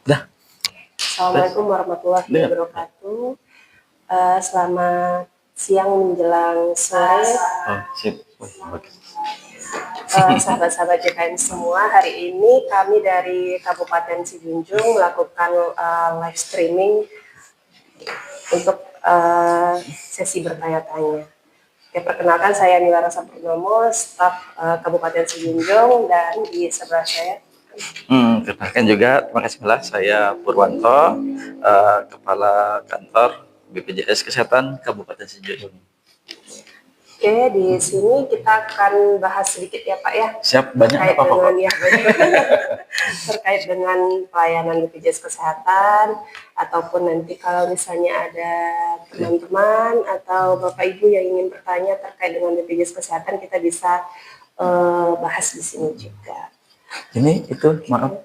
Dah. Assalamualaikum warahmatullahi Dengar. wabarakatuh. Selamat siang menjelang sore, Oh, sip. Wih, bagus. sahabat-sahabat JKN semua. Hari ini kami dari Kabupaten Sijunjung melakukan live streaming untuk sesi bertanya-tanya. Oke, perkenalkan saya Nila Rasa Purnomo, staf Kabupaten Sijunjung, dan di sebelah saya. Kenalkan juga, terima kasih Mila. Saya Purwanto, Kepala Kantor BPJS Kesehatan Kabupaten Sijunjung. Oke, di sini kita akan bahas sedikit ya Pak ya. Siap, banyak terkait apa-apa Pak? dengan ya terkait dengan pelayanan BPJS Kesehatan, ataupun nanti kalau misalnya ada teman-teman atau Bapak Ibu yang ingin bertanya terkait dengan BPJS Kesehatan, kita bisa bahas di sini juga. Ini itu maaf,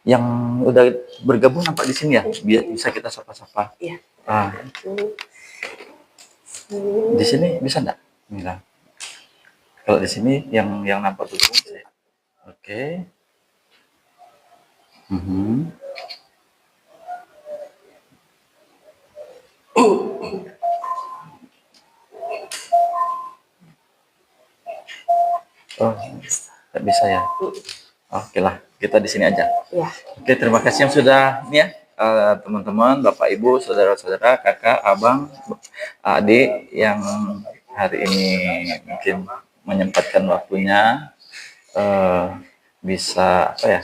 yang udah bergabung nampak di sini ya, biar bisa kita sapa-sapa. Iya. Di sini bisa enggak? Mila. Kalau di sini yang nampak dulu saya. Oke. Oh, tak bisa ya. Oke lah, kita di sini aja. Ya. Oke, terima kasih yang sudah ini ya, teman-teman, Bapak, Ibu, saudara-saudara, kakak, abang, adik yang hari ini mungkin menyempatkan waktunya bisa apa ya,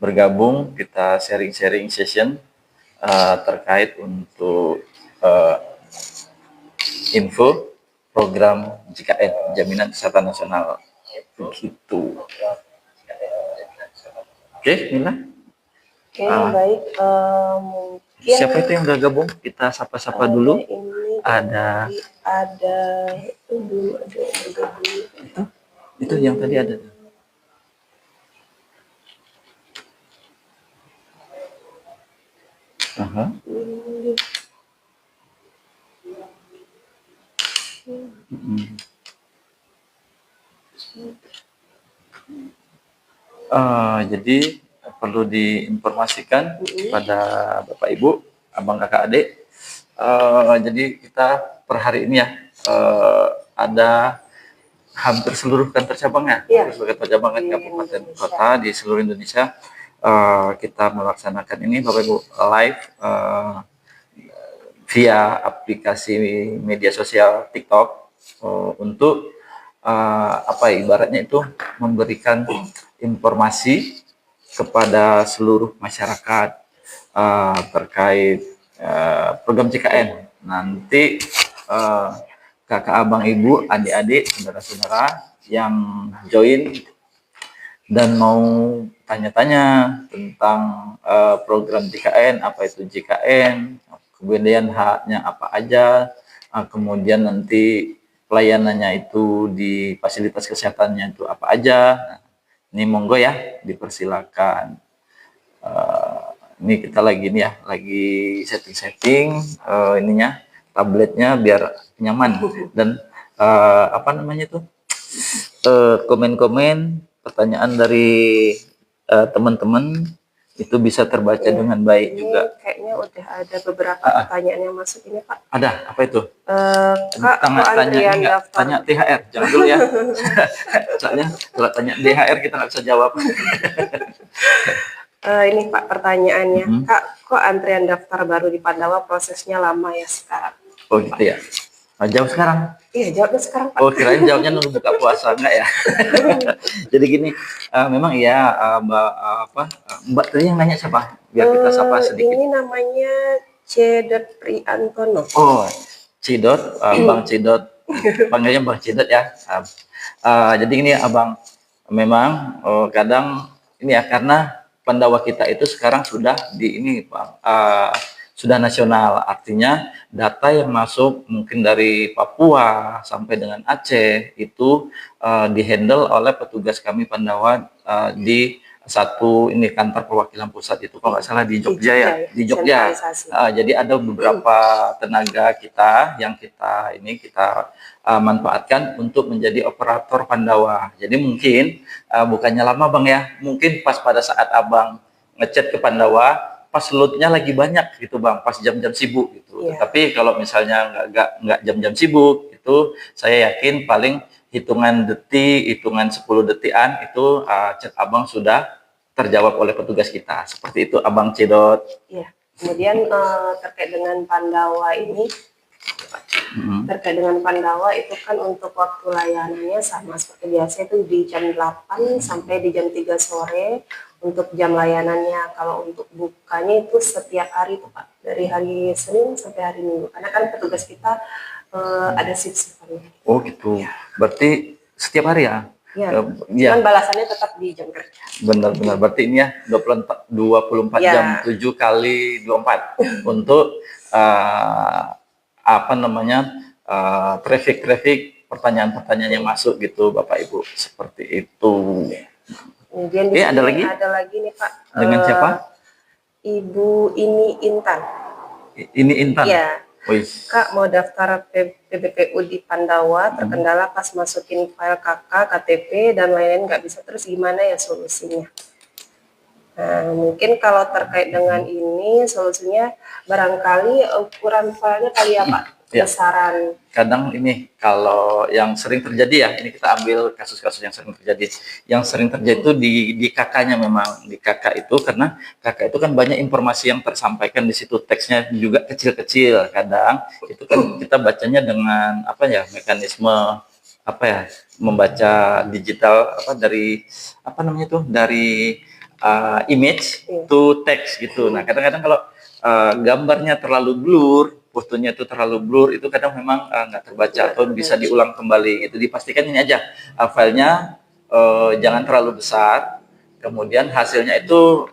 bergabung, kita sharing-sharing session terkait untuk info program JKN, Jaminan Kesehatan Nasional. Begitu. Oke, Mila. Oke, baik. Mungkin siapa itu yang udah gabung? Kita sapa-sapa dulu. Ada itu belum ada yang bergabung. Itu yang tadi ada. Jadi perlu diinformasikan kepada Bapak Ibu, abang kakak adik. Jadi kita per hari ini ya ada hampir seluruh kantor cabangnya, seluruh kantor cabang kabupaten kota di seluruh Indonesia. Kita melaksanakan ini Bapak Ibu live via aplikasi media sosial TikTok untuk apa ya, ibaratnya itu memberikan informasi kepada seluruh masyarakat terkait program JKN. Nanti kakak, abang, ibu, adik-adik, saudara-saudara yang join dan mau tanya-tanya tentang program JKN, apa itu JKN, kemudian haknya apa aja, kemudian nanti pelayanannya itu di fasilitas kesehatannya itu apa aja. Ini monggo ya, dipersilakan. Ini kita lagi nih ya, lagi setting-setting ininya, tabletnya biar nyaman dan apa namanya tuh, komen-komen pertanyaan dari teman-teman itu bisa terbaca dengan baik ini juga. Kayaknya udah ada beberapa pertanyaan yang masuk ini Pak. Ada apa itu? Kak, tanya THR, jangan dulu ya. Soalnya kalau tanya THR kita nggak bisa jawab. Ini Pak pertanyaannya, Kak, kok antrian daftar baru di Pandawa prosesnya lama ya sekarang? Oh gitu ya. Jawab sekarang? Iya, jawabnya sekarang Pak. Oh, kirain jawabnya nunggu buka puasa, enggak ya? Jadi gini, memang iya, Mbak tadi yang nanya siapa? Biar kita sapa sedikit. Ini namanya C. Priantono. Oh, Cidot, Bang Cidot, panggilnya Bang Cidot ya. Jadi ini abang, memang kadang ini ya, karena Pandawa kita itu sekarang sudah di ini Bang, sudah nasional, artinya data yang masuk mungkin dari Papua sampai dengan Aceh itu dihandle oleh petugas kami Pandawa di satu ini kantor perwakilan pusat itu kalau nggak salah di Jogja ya, di Jogja. Jadi ada beberapa tenaga kita yang kita manfaatkan untuk menjadi operator Pandawa. Jadi mungkin bukannya lama Bang ya, mungkin pas pada saat abang ngechat ke Pandawa pas loadnya lagi banyak gitu Bang, pas jam-jam sibuk gitu. Iya. Tapi kalau misalnya nggak jam-jam sibuk itu saya yakin paling hitungan detik, hitungan 10 detikan itu chat Abang sudah terjawab oleh petugas kita. Seperti itu Abang Cedot. Iya. Kemudian terkait dengan Pandawa ini, terkait dengan Pandawa itu kan untuk waktu layanannya sama seperti biasa itu di jam 8 sampai di jam 3 sore untuk jam layanannya. Kalau untuk bukanya itu setiap hari tuh Pak, dari hari Senin sampai hari Minggu. Karena kan petugas kita ada shift-shiftannya. Oh gitu. Berarti setiap hari ya? Ya, Ya, cuman balasannya tetap di jam kerja. benar-benar. Berarti ini ya 24 Ya. jam 7 kali 24 untuk apa namanya traffic pertanyaan-pertanyaan yang masuk gitu Bapak Ibu, seperti itu. Kemudian di ada sini lagi? ada lagi nih Pak. Dengan siapa? Ibu ini Intan. Ini Intan. Iya. Wih. Kak mau daftar PBPU di Pandawa, terkendala pas masukin file KK, KTP dan lain-lain nggak bisa, terus gimana ya solusinya? Nah, mungkin kalau terkait dengan ini solusinya barangkali ukuran filenya kali ya Pak, Ya. besaran. Kadang ini kalau yang sering terjadi ya, ini kita ambil kasus-kasus yang sering terjadi. Yang sering terjadi itu di kakaknya, memang di kakak itu, karena kakak itu kan banyak informasi yang tersampaikan di situ, teksnya juga kecil-kecil. Kadang itu kan kita bacanya dengan apa ya, mekanisme apa ya, membaca digital apa dari apa namanya tuh, dari image to text gitu. Nah, kadang-kadang kalau gambarnya terlalu blur, fotonya itu terlalu blur, itu kadang memang nggak terbaca atau bisa diulang kembali. Itu dipastikan ini aja, filenya jangan terlalu besar, kemudian hasilnya itu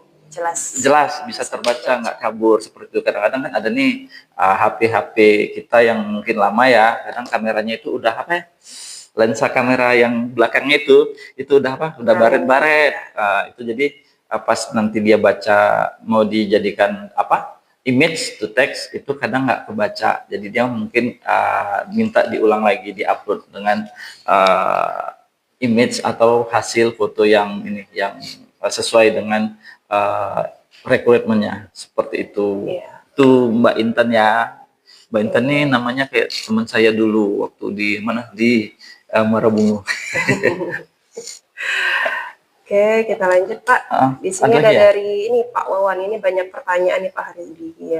jelas bisa terbaca, nggak kabur seperti itu. Kadang-kadang kan ada nih HP-HP kita yang mungkin lama ya, kadang kameranya itu udah apa ya, lensa kamera yang belakangnya itu udah apa, udah baret-baret. Itu jadi pas nanti dia baca mau dijadikan apa, image to text, itu kadang nggak kebaca, jadi dia mungkin minta diulang lagi, diupload dengan image atau hasil foto yang ini, yang sesuai dengan requirementnya, seperti itu. Itu Mbak Intan ya. Mbak Intan ini namanya kayak teman saya dulu waktu di mana, di Marabungu. Oke, kita lanjut Pak. Di sini ada dari ini Pak Wawan, ini banyak pertanyaan nih Pak hari ini.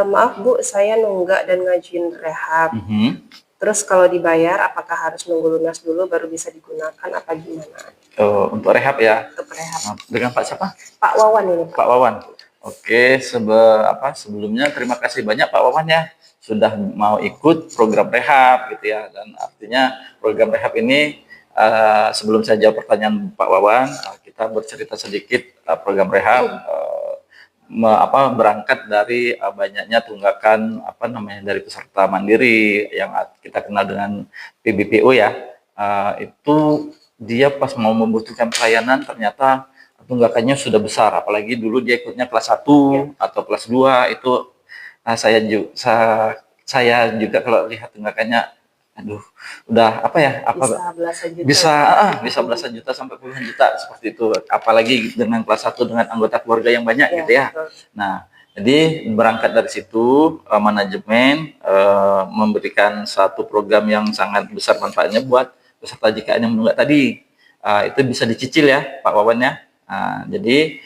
Maaf Bu, saya nunggak dan ngajuin rehab. Terus kalau dibayar, apakah harus nunggu lunas dulu baru bisa digunakan apa gimana? Untuk rehab ya? Untuk rehab. Dengan Pak siapa? Pak Wawan ini. Pak Wawan. Oke, sebelumnya terima kasih banyak Pak Wawan ya, sudah mau ikut program rehab gitu ya. Dan artinya program rehab ini, sebelum saya jawab pertanyaan Pak Wawan, kita bercerita sedikit. Program rehab berangkat dari banyaknya tunggakan apa namanya dari peserta mandiri yang kita kenal dengan PBPU ya. Itu dia pas mau membutuhkan pelayanan ternyata tunggakannya sudah besar, apalagi dulu dia ikutnya kelas 1 atau kelas 2 itu. Saya juga kalau lihat tunggakannya, aduh, udah apa ya, bisa belasan juta sampai puluhan juta seperti itu, apalagi dengan kelas 1 dengan anggota keluarga yang banyak gitu ya. Nah, jadi berangkat dari situ, manajemen memberikan satu program yang sangat besar manfaatnya buat peserta JKN yang menunggak tadi. Itu bisa dicicil ya Pak Wawan ya. Jadi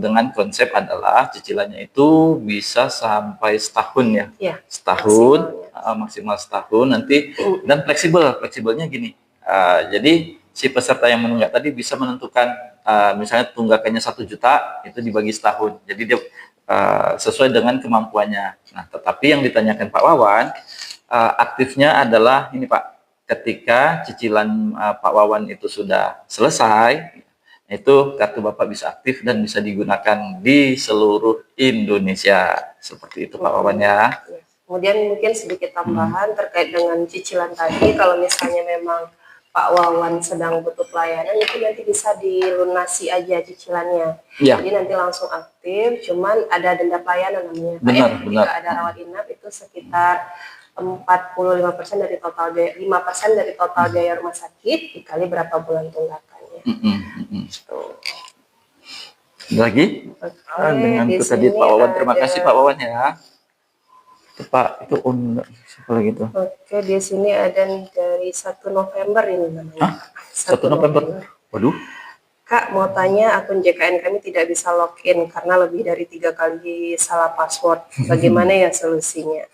dengan konsep adalah cicilannya itu bisa sampai setahun ya, setahun, maksimal setahun nanti, dan fleksibelnya gini. Jadi si peserta yang menunggak tadi bisa menentukan misalnya tunggakannya 1 juta itu dibagi setahun, jadi dia sesuai dengan kemampuannya. Nah, tetapi yang ditanyakan Pak Wawan, aktifnya adalah ini Pak, ketika cicilan Pak Wawan itu sudah selesai, itu kartu Bapak bisa aktif dan bisa digunakan di seluruh Indonesia. Seperti itu Pak Wawan ya. Kemudian mungkin sedikit tambahan terkait dengan cicilan tadi, kalau misalnya memang Pak Wawan sedang butuh pelayanan, itu nanti bisa dilunasi aja cicilannya. Jadi nanti langsung aktif, cuman ada denda pelayanan namanya. Benar. Ketika ada rawat inap itu sekitar 45% dari total biaya, 5% dari total biaya rumah sakit dikali berapa bulan tunggakannya. Lagi dengan di itu tadi sini Pak Wawan. Terima ada. kasih Pak Wawan ya. Itu Pak itu siapa lagi tuh? Oke, di sini ada nih dari 1 November ini namanya. Hah? 1 November. Waduh. Kak, mau tanya akun JKN kami tidak bisa login karena lebih dari 3 kali salah password. Bagaimana ya solusinya?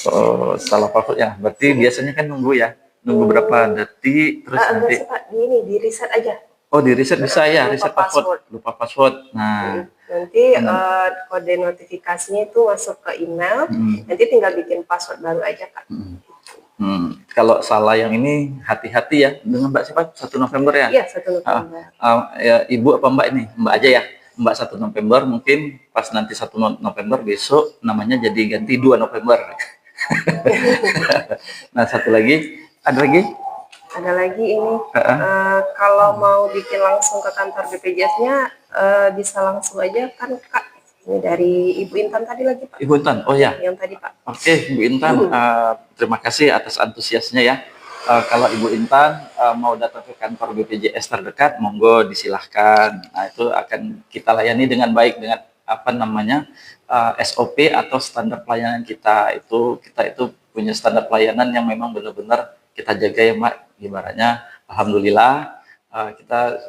Oh, salah password ya. Berarti biasanya kan nunggu ya. Nunggu berapa detik terus Enggak nanti. sih Pak, di reset aja. Oh, di reset bisa ya, Lupa reset password. Lupa password. Nah, Nanti kode notifikasinya itu masuk ke email, nanti tinggal bikin password baru aja Kak. Kalau salah yang ini hati-hati ya dengan Mbak siapa? 1 November ya? Iya, 1 November. Ya, Ibu apa Mbak ini? Mbak aja ya? Mbak 1 November, mungkin pas nanti 1 November besok namanya jadi ganti 2 November. Nah, satu lagi, ada lagi? Ada lagi ini, kalau mau bikin langsung ke kantor BPJS-nya bisa langsung aja kan Kak. Ini dari Ibu Intan tadi lagi Pak. Ibu Intan, oh ya. Yang tadi Pak. Oke, Ibu Intan, terima kasih atas antusiasnya ya. Kalau Ibu Intan mau datang ke kantor BPJS terdekat, monggo disilahkan. Nah, itu akan kita layani dengan baik dengan apa namanya SOP atau standar pelayanan kita. Kita itu punya standar pelayanan yang memang benar-benar kita jaga ya, Mbak. Ibaratnya, alhamdulillah kita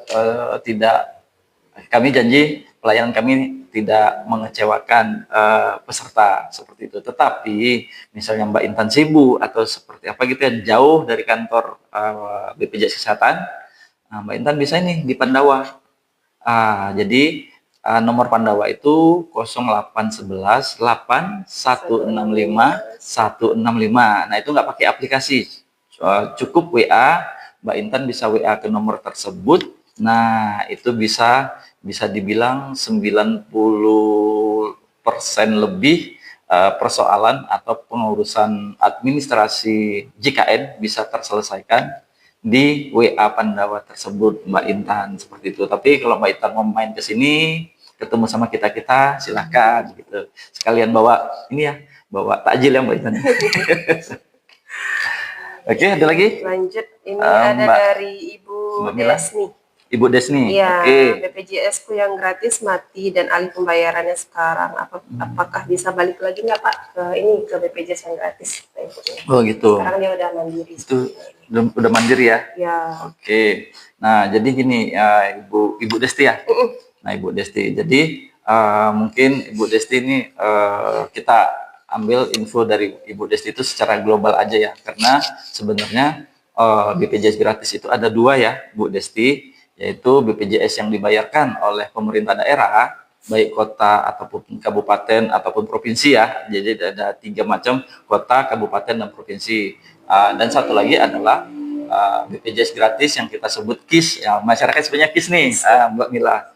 kami janji pelayanan kami tidak mengecewakan peserta seperti itu. Tetapi misalnya Mbak Intan sibuk atau seperti apa gitu ya, jauh dari kantor BPJS Kesehatan, Mbak Intan bisa ini di Pandawa. Jadi nomor Pandawa itu 0811 8165 165. Nah, itu nggak pakai aplikasi. Cukup WA, Mbak Intan bisa WA ke nomor tersebut. Nah, itu bisa dibilang 90% lebih persoalan atau pengurusan administrasi JKN bisa terselesaikan di WA Pandawa tersebut, Mbak Intan, seperti itu. Tapi kalau Mbak Intan mau main ke sini, ketemu sama kita silahkan gitu. Sekalian bawa ini ya, bawa takjil ya Mbak Intan. Oke, ada lagi? Lanjut, ini ada dari Ibu Desni. Ibu Desni. Iya, BPJS ku yang gratis mati dan alih pembayarannya sekarang. Apakah bisa balik lagi nggak Pak ke BPJS yang gratis? Oh gitu. Sekarang dia udah mandiri. Itu udah mandiri ya? Ya. Oke. Nah, jadi gini, Ibu Desti ya. Nah, Ibu Desti. Jadi mungkin Ibu Desti ini kita ambil info dari Ibu Desti itu secara global aja ya, karena sebenarnya BPJS gratis itu ada dua ya, Bu Desti, yaitu BPJS yang dibayarkan oleh pemerintah daerah, baik kota ataupun kabupaten ataupun provinsi ya. Jadi ada 3 macam, kota, kabupaten, dan provinsi. Dan satu lagi adalah BPJS gratis yang kita sebut KIS, ya, masyarakat sebenarnya KIS nih, Mbak Mila.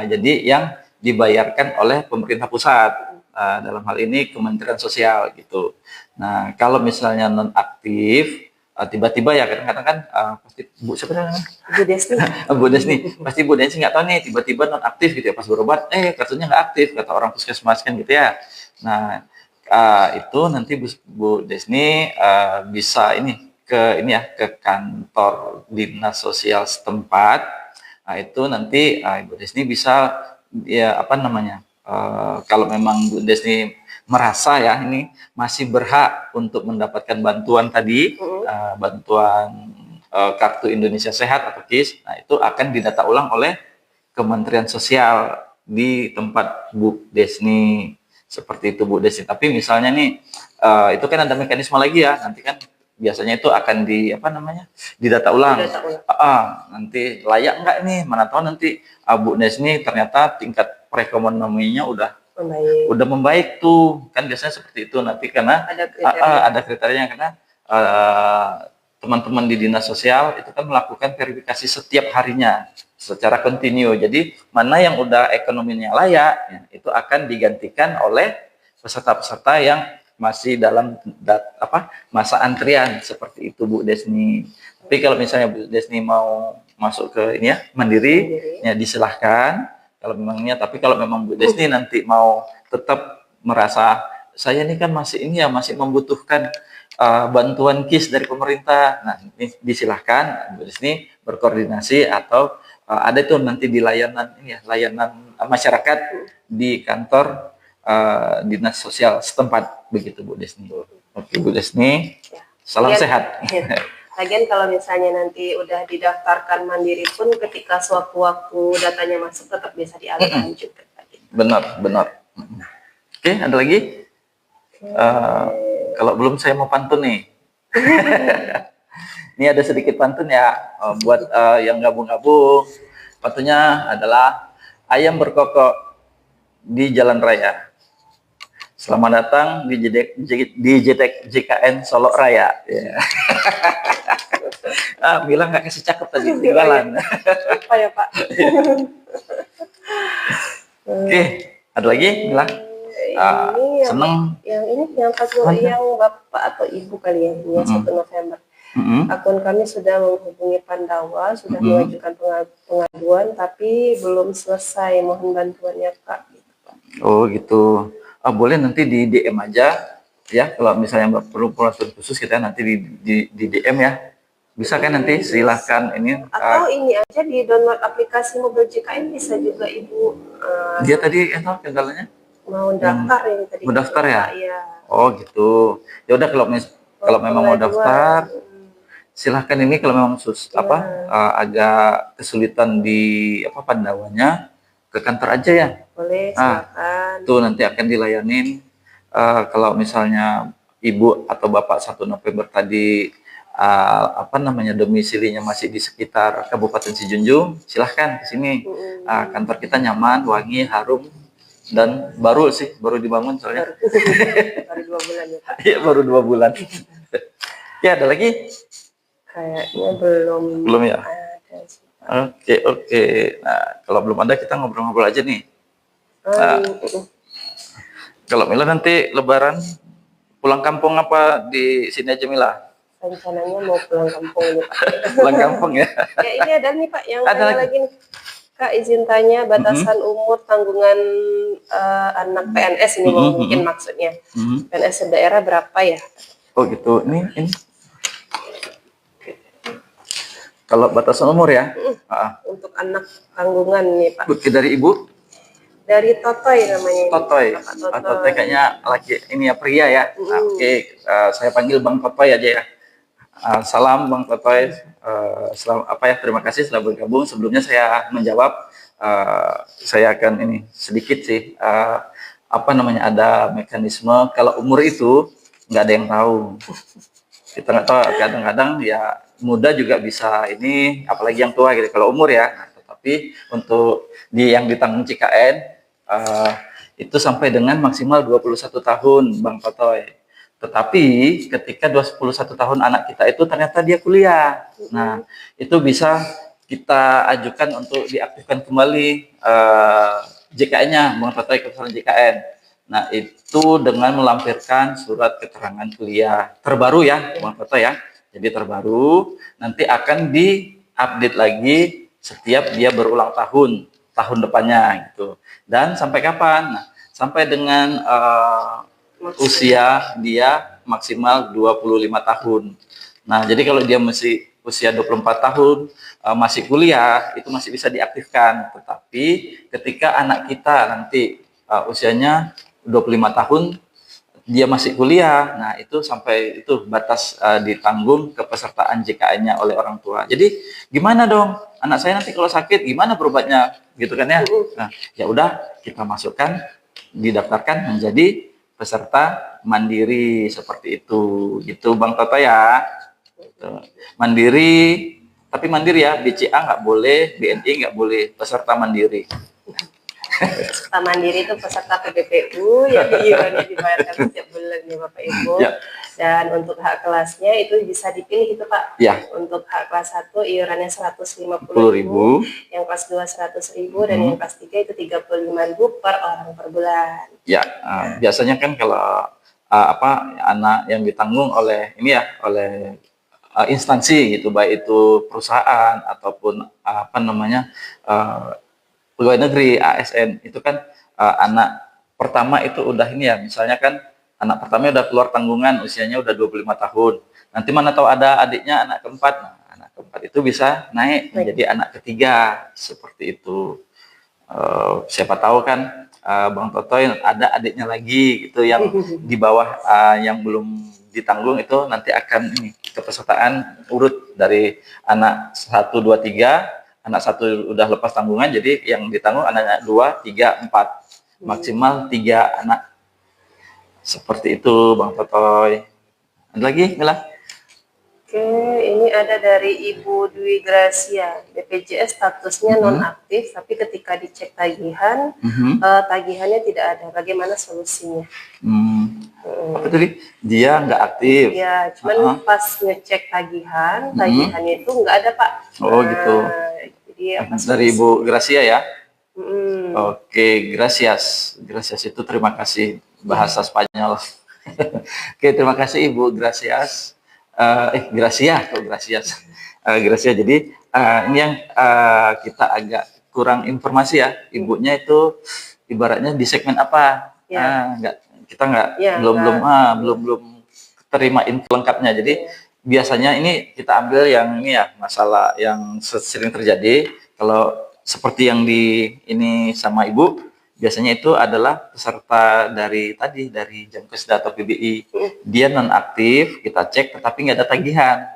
Jadi yang dibayarkan oleh pemerintah pusat. Dalam hal ini Kementerian Sosial gitu. Nah, kalau misalnya non-aktif, tiba-tiba ya kadang-kadang kan pasti Bu siapa namanya? Bu Desni. Bu Desni, pasti Bu Desni nggak tahu nih, tiba-tiba non-aktif gitu ya, pas berobat, kartunya nggak aktif, kata orang puskesmas kan gitu ya. Nah, itu nanti Bu Desni bisa ke kantor dinas sosial setempat. Nah, itu nanti Ibu Desni bisa ya apa namanya? Kalau memang Bu Desni merasa ya ini masih berhak untuk mendapatkan bantuan tadi, bantuan Kartu Indonesia Sehat atau KIS, nah itu akan didata ulang oleh Kementerian Sosial di tempat Bu Desni, seperti itu Bu Desni. Tapi misalnya nih itu kan ada mekanisme lagi ya, nanti kan biasanya itu akan didata ulang. Nanti layak nggak nih, mana tahu nanti Bu Desni ternyata tingkat perekonomiannya udah membaik tuh, kan biasanya seperti itu nanti, karena ada kriterianya, karena teman-teman di dinas sosial itu kan melakukan verifikasi setiap harinya secara kontinu. Jadi mana yang udah ekonominya layak ya, itu akan digantikan oleh peserta-peserta yang masih dalam masa antrian, seperti itu Bu Desni. Tapi kalau misalnya Bu Desni mau masuk ke ini ya mandiri, ya disilahkan kalau memangnya. Tapi kalau memang Bu Desni nanti mau tetap merasa saya ini kan masih membutuhkan bantuan KIS dari pemerintah, nah ini disilahkan Bu Desni berkoordinasi atau ada itu nanti di layanan ini ya, layanan masyarakat di kantor dinas sosial setempat, begitu Bu Desni. Oke Bu Desni, salam Lagian- sehat. Lagian kalau misalnya nanti udah didaftarkan mandiri pun ketika sewaktu-waktu datanya masuk tetap bisa dialihkan juga. Benar, benar. Oke, ada lagi? Kalau belum saya mau pantun nih. Ini ada sedikit pantun ya buat yang gabung-gabung. Pantunnya adalah ayam berkokok di jalan raya. Selamat datang di JTK JKN Solo Raya. Ya. Bilang nggak kasih cakep tadi tinggalan. Apa ya Pak? Oke, ada lagi? Bilang. Ini Seneng. yang Bapak atau Ibu kali ya, ini yang 1 November. Akun kami sudah menghubungi Pandawa, sudah mengajukan pengaduan, tapi belum selesai. Mohon bantuannya Kak. Gitu, Pak. Oh gitu. Boleh nanti di DM aja ya. Kalau misalnya Mbak perlu pengaduan khusus, kita nanti di DM ya. Bisa kan nanti? Silahkan ini. Atau ini aja di download aplikasi mobil JKN bisa juga Ibu. Dia tadi enak kendalanya. Mau daftar yang tadi. Mau daftar ya? Iya. Oh gitu. Ya udah kalau memang mau daftar, silahkan ini kalau memang agak kesulitan di Pandawanya, ke kantor aja ya. Boleh, silakan. Tuh nanti akan dilayanin. Kalau misalnya Ibu atau Bapak 1 November tadi domisilinya masih di sekitar Kabupaten Sijunjung, silahkan ke sini. Kantor kita nyaman, wangi, harum, dan baru dibangun soalnya. Baru 2 bulan ya Pak. Iya, baru 2 bulan. Ya, ada lagi? Kayaknya belum ya. Ada sih. Oke. Nah, kalau belum ada kita ngobrol-ngobrol aja nih. Kalau Mila nanti Lebaran pulang kampung apa di sini aja Mila? Rencananya mau pulang kampung nih Pak. Pulang kampung ya. Ya ini ada nih Pak yang Ada tanya lagi nih. Kak izin tanya batasan umur tanggungan anak PNS ini mungkin maksudnya. PNS daerah berapa ya? Oh gitu. Ini. Kalau batasan umur ya? Untuk anak tanggungan nih Pak. Dari Ibu? Dari Totoy namanya. Totoy. Totoy kayaknya laki ini ya, pria ya. Oke, saya panggil Bang Totoy aja ya. Salam Bang Totoy. Terima kasih sudah bergabung. Sebelumnya saya menjawab, saya akan ini sedikit sih ada mekanisme kalau umur itu nggak ada yang tahu. Kita nggak tahu, kadang-kadang ya muda juga bisa ini, apalagi yang tua gitu kalau umur ya. Nah, tetapi untuk yang ditanggung JKN itu sampai dengan maksimal 21 tahun Bang Totoy. Tetapi ketika 21 tahun anak kita itu ternyata dia kuliah. Nah, itu bisa kita ajukan untuk diaktifkan kembali JKN-nya, Bang Totoy, kebesaran JKN. Nah, itu dengan melampirkan surat keterangan kuliah terbaru ya, Bang Totoy ya. Jadi terbaru, nanti akan di-update lagi setiap dia berulang tahun depannya gitu. Dan sampai kapan? Nah, sampai dengan usia dia maksimal 25 tahun. Nah, jadi kalau dia masih usia 24 tahun, masih kuliah, itu masih bisa diaktifkan. Tetapi ketika anak kita nanti usianya 25 tahun, dia masih kuliah, nah itu sampai itu batas ditanggung kepesertaan JKN-nya oleh orang tua. Jadi gimana dong? Anak saya nanti kalau sakit gimana berobatnya? Gitu kan ya. Nah, ya udah kita masukkan, didaftarkan menjadi peserta mandiri seperti itu. Gitu Bang Toto ya. Gitu. Mandiri, tapi mandiri ya, BCA nggak boleh, BNI nggak boleh, peserta mandiri. Peserta mandiri itu peserta PBPU yang iurannya dibayarkan setiap bulan ya Bapak Ibu. Ya. Dan untuk hak kelasnya itu bisa dipilih itu Pak. Ya. Untuk hak kelas 1 iurannya 150.000, yang kelas 2 100.000 dan yang kelas 3 itu 35.000 per orang per bulan. Ya, biasanya kan kalau anak yang ditanggung oleh oleh instansi gitu, baik itu perusahaan ataupun pegawai negeri, ASN, itu kan anak pertama itu udah ini ya, misalnya kan anak pertama udah keluar tanggungan, usianya udah 25 tahun. Nanti mana tahu ada adiknya anak keempat. Nah, anak keempat itu bisa naik menjadi anak ketiga seperti itu. Siapa tahu kan Bang Totoy ada adiknya lagi gitu yang di bawah yang belum ditanggung, itu nanti akan ini kepesertaan urut dari anak 1, 2, 3. Anak 1 udah lepas tanggungan, jadi yang ditanggung anak 2, 3, 4, maksimal 3 anak. Seperti itu Bang Totoy. Ada lagi Mila? Oke, ini ada dari Ibu Dwi Gracia. BPJS statusnya nonaktif, tapi ketika dicek tagihan, tagihannya tidak ada. Bagaimana solusinya? Apa tadi? Dia nggak aktif. Ya, cuman pas ngecek tagihannya itu nggak ada, Pak. Oh gitu. Jadi apa Dari Ibu Gracia ya? Mm-mm. Oke, gracias. Gracias itu terima kasih, bahasa Spanyol. Oke, terima kasih Ibu Gracias. Gracia, kok Gracias. Gracia. Jadi ini yang kita agak kurang informasi ya. Ibunya itu ibaratnya di segmen apa? Ya. Kita nggak Ya, belum terima info lengkapnya. Jadi biasanya ini kita ambil yang ini ya, masalah yang sering terjadi. Kalau seperti yang di ini sama Ibu, biasanya itu adalah peserta dari Jamkesda atau PBI. Dia nonaktif, kita cek tetapi nggak ada tagihan.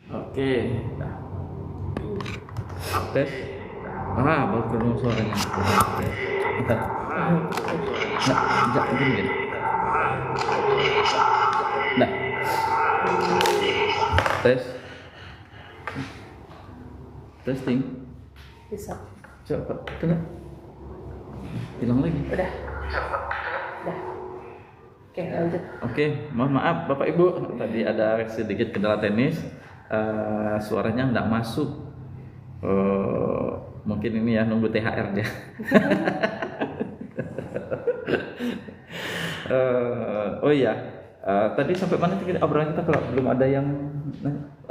Oke. Tes. Baru ketemu suaranya. Bentar. Enggak, gini. Nah. Tes. Testing. Bisa. Coba, kena. Hilang lagi. Udah. Oke, lanjut. Oke, maaf Bapak Ibu, tadi ada sedikit kendala teknis. Suaranya nggak masuk. Mungkin ini ya, nunggu THR dia. Oh iya, tadi sampai mana kita obrolan kita, kalau belum ada yang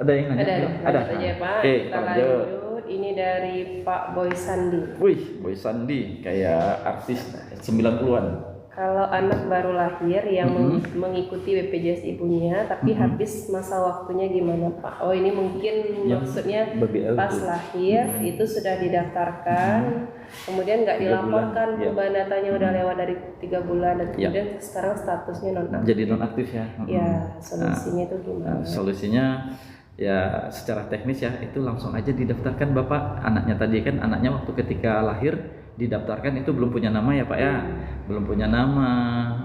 nanya? Ada aja Pak. Oke, Kita lanjut. Ini dari Pak Boy Sandi. Wih, Boy Sandi kayak artis 90-an. Kalau anak baru lahir yang mengikuti BPJS ibunya, tapi habis masa waktunya gimana Pak? Oh, ini mungkin maksudnya pas lahir itu sudah didaftarkan, kemudian nggak dilaporkan perubahan datanya udah lewat dari 3 bulan, dan kemudian sekarang statusnya nonaktif. Jadi nonaktif ya. Ya, solusinya itu gimana? Solusinya ya secara teknis ya, itu langsung aja didaftarkan Bapak. Anaknya tadi kan, anaknya waktu ketika lahir didaftarkan itu belum punya nama ya Pak ya, belum punya nama,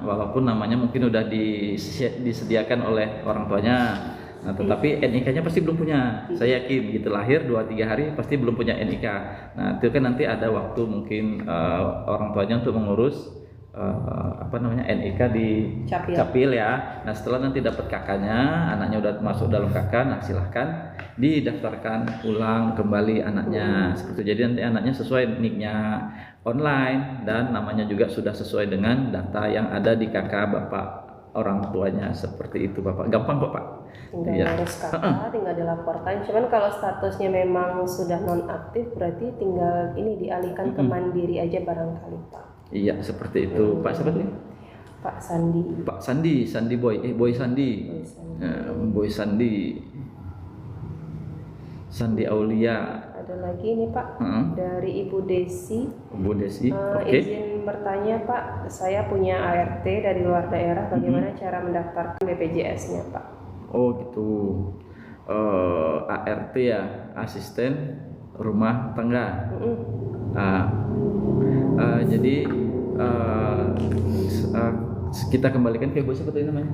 walaupun namanya mungkin udah disediakan oleh orang tuanya. Nah, tetapi NIK-nya pasti belum punya. Saya yakin gitu, lahir 2-3 hari pasti belum punya NIK. Nah, itu kan nanti ada waktu mungkin orang tuanya untuk mengurus NIK di Capil ya. Nah, setelah nanti dapat kakaknya, anaknya udah masuk dalam kakak, nah silahkan didaftarkan ulang kembali anaknya. Seperti jadi nanti anaknya sesuai NIK-nya online dan namanya juga sudah sesuai dengan data yang ada di kakak bapak orang tuanya, seperti itu Bapak. Gampang kok Pak. Tinggal ngurus kakak, tinggal dilaporkan. Cuman kalau statusnya memang sudah nonaktif, berarti tinggal ini dialihkan ke mandiri aja barangkali Pak. Iya, seperti itu. Pak siapa tuh? Pak Sandi. Pak Sandi, Sandi Boy. Boy Sandi. Boy Sandi. Sandi Aulia. Ada lagi nih Pak, dari Ibu Desi. Bu Desi, oke. Izin bertanya Pak, saya punya ART dari luar daerah, bagaimana cara mendaftarkan BPJS-nya Pak? Oh gitu. ART ya, asisten rumah tangga. Jadi kita kembalikan ke Ibu siapa tadi namanya?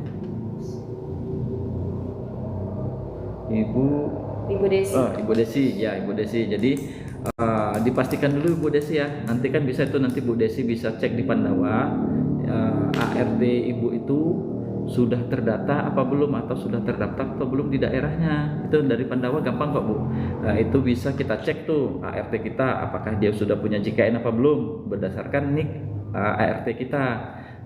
Ibu Desi. Ibu Desi ya, Ibu Desi. Jadi dipastikan dulu Ibu Desi ya. Nanti kan bisa itu nanti Bu Desi bisa cek di Pandawa ART Ibu itu sudah terdata apa belum atau sudah terdaftar atau belum di daerahnya. Itu dari Pandawa gampang kok Bu. Nah, itu bisa kita cek tuh ART kita apakah dia sudah punya JKN apa belum berdasarkan NIK ART kita.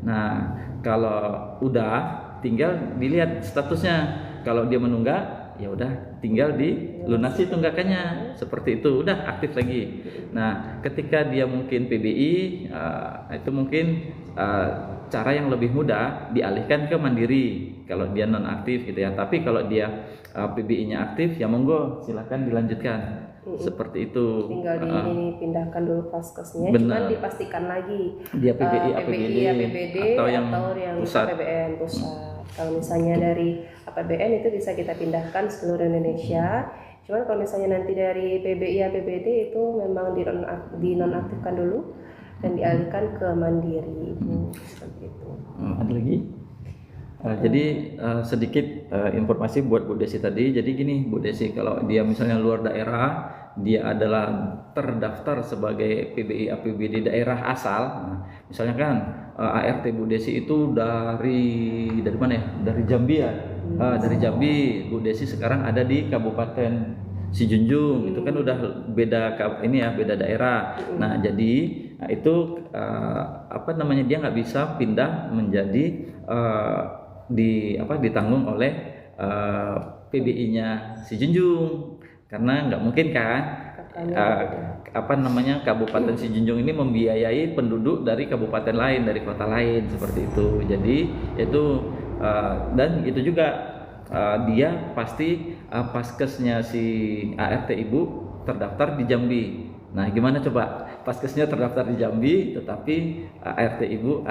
Nah, kalau udah tinggal dilihat statusnya. Kalau dia menunggak ya udah tinggal dilunasi tunggakannya, seperti itu, udah aktif lagi. Nah, ketika dia mungkin PBI itu mungkin cara yang lebih mudah dialihkan ke mandiri kalau dia non aktif gitu ya. Tapi kalau dia PBI-nya aktif ya monggo silahkan dilanjutkan. Seperti itu. Tinggal dipindahkan dulu paskesnya, cuman dipastikan lagi dia PBI, APBD atau yang pusat. APBN pusat. Kalau misalnya dari APBN itu bisa kita pindahkan seluruh Indonesia. Cuman kalau misalnya nanti dari PBI APBD itu memang dinonaktifkan dulu dan dialihkan ke mandiri. Seperti itu. Ada lagi? Jadi sedikit informasi buat Bu Desi tadi. Jadi gini Bu Desi, kalau dia misalnya luar daerah, dia adalah terdaftar sebagai PBI APBD daerah asal. Nah, misalnya kan ART Bu Desi itu dari mana ya? Dari Jambi ya. Dari Jambi Bu Desi sekarang ada di Kabupaten Sijunjung. Itu kan udah beda beda daerah. Nah, jadi itu dia nggak bisa pindah menjadi ditanggung oleh PBI-nya Sijunjung karena nggak mungkin kan Kabupaten Sijunjung ini membiayai penduduk dari kabupaten lain, dari kota lain, seperti itu. Jadi itu dan itu juga dia pasti paskesnya si ART Ibu terdaftar di Jambi. Nah, gimana coba? Paskesnya terdaftar di Jambi, tetapi ART Ibu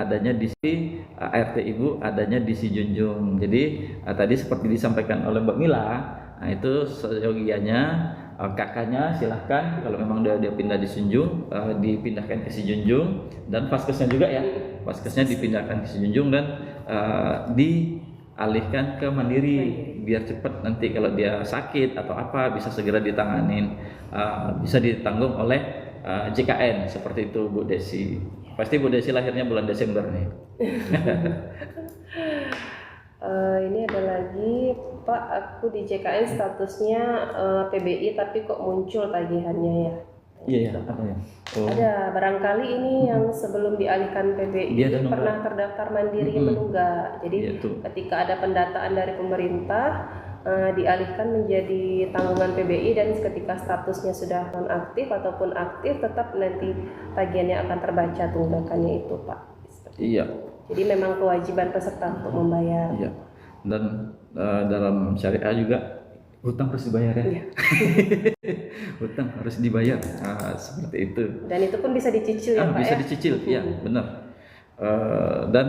adanya di Sijunjung. Jadi tadi seperti disampaikan oleh Mbak Mila, nah itu seyogianya kakaknya silahkan kalau memang dia pindah di Sijunjung, dipindahkan ke Sijunjung, dan paskesnya juga ya, paskesnya dipindahkan ke Sijunjung dan dialihkan ke mandiri biar cepat nanti kalau dia sakit atau apa bisa segera ditanganin, bisa ditanggung oleh JKN, seperti itu Bu Desi. Pasti Bu Desi lahirnya bulan Desember nih. Ini ada lagi Pak, aku di JKN statusnya PBI tapi kok muncul tagihannya ya? Iya, apa ya? Ada barangkali ini yang sebelum dialihkan PBI pernah terdaftar mandiri menunggak. Jadi ketika ada pendataan dari pemerintah dialihkan menjadi tanggungan PBI, dan ketika statusnya sudah nonaktif ataupun aktif tetap nanti tagihannya akan terbaca tunggakannya itu Pak. Iya. Jadi memang kewajiban peserta untuk membayar. Iya. Dan dalam syariah juga hutang harus dibayar ya. Iya. Hutang harus dibayar, seperti itu. Dan itu pun bisa dicicil ya Pak? Bisa dicicil, ya benar. Dan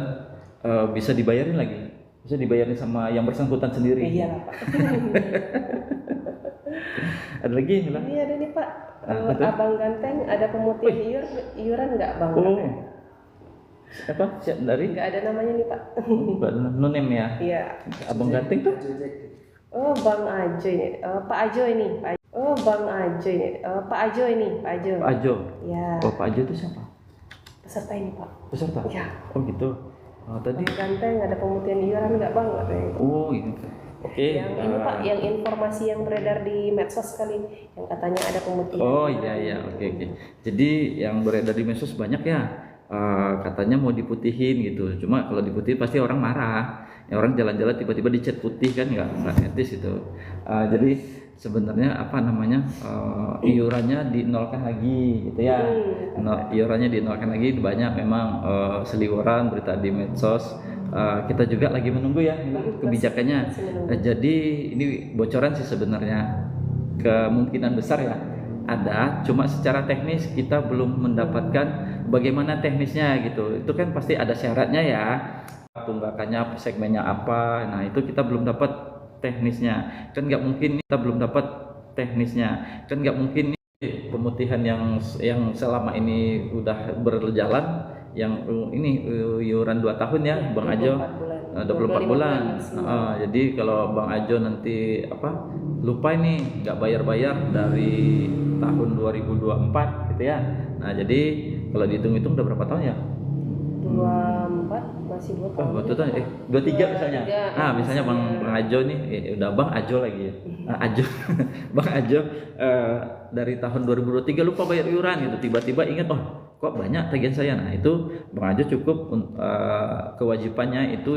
bisa dibayarin lagi, bisa dibayarin sama yang bersangkutan sendiri. Iya Pak. Ada lagi Mila? Iya ada nih Pak. Abang Ganteng ada pemutihan iuran nggak Bang? Apa? Dari? Nggak ada namanya nih Pak. Nonem ya? Iya. Abang Ganteng tuh? Oh, Bang Ajo ini. Pak Ajo ini. Oh, Bang Ajo ini. Pak Ajo ini. Pak Ajo. Pak Ajo. Ya, Oh, Pak Ajo itu siapa? peserta ini Pak. Peserta? Ya. Oh gitu. Tadi. Ganteng, ada pemutihan iuran nggak Bang? Katanya gitu. Oh gitu. Oke. Yang ini Pak, yang informasi yang beredar di medsos kali, yang katanya ada pemutihan. Oh iya iya, oke oke. Jadi yang beredar di medsos banyak ya. Katanya mau diputihin gitu. Cuma kalau diputihin pasti orang marah. Ya, orang jalan-jalan tiba-tiba dicat putih kan nggak etis itu. Jadi sebenarnya apa namanya, iurannya dinolkan lagi gitu ya. Iurannya dinolkan lagi, banyak memang seliweran berita di medsos. Kita juga lagi menunggu ya kebijakannya. Jadi ini bocoran sih sebenarnya, kemungkinan besar ya ada, cuma secara teknis kita belum mendapatkan bagaimana teknisnya gitu. Itu kan pasti ada syaratnya ya, tunggakannya segmennya apa. Nah itu kita belum dapat teknisnya, kan nggak mungkin kita belum dapat teknisnya, kan nggak mungkin nih pemutihan yang selama ini udah berjalan, yang ini iuran 2 tahun ya, Bang Ajo, 24 bulan. Jadi kalau Bang Ajo nanti apa lupa ini nggak bayar-bayar dari tahun 2024 gitu ya. Nah jadi kalau dihitung-hitung udah berapa tahun ya? 24 masih 2 tahun. Oh, 23 misalnya. Misalnya Bang Ajo nih, udah Bang Ajo lagi ya. Ajo, Bang Ajo dari tahun 2023 lupa bayar iuran gitu. Tiba-tiba ingat, oh kok banyak tagihan saya. Nah itu Bang Ajo cukup kewajibannya itu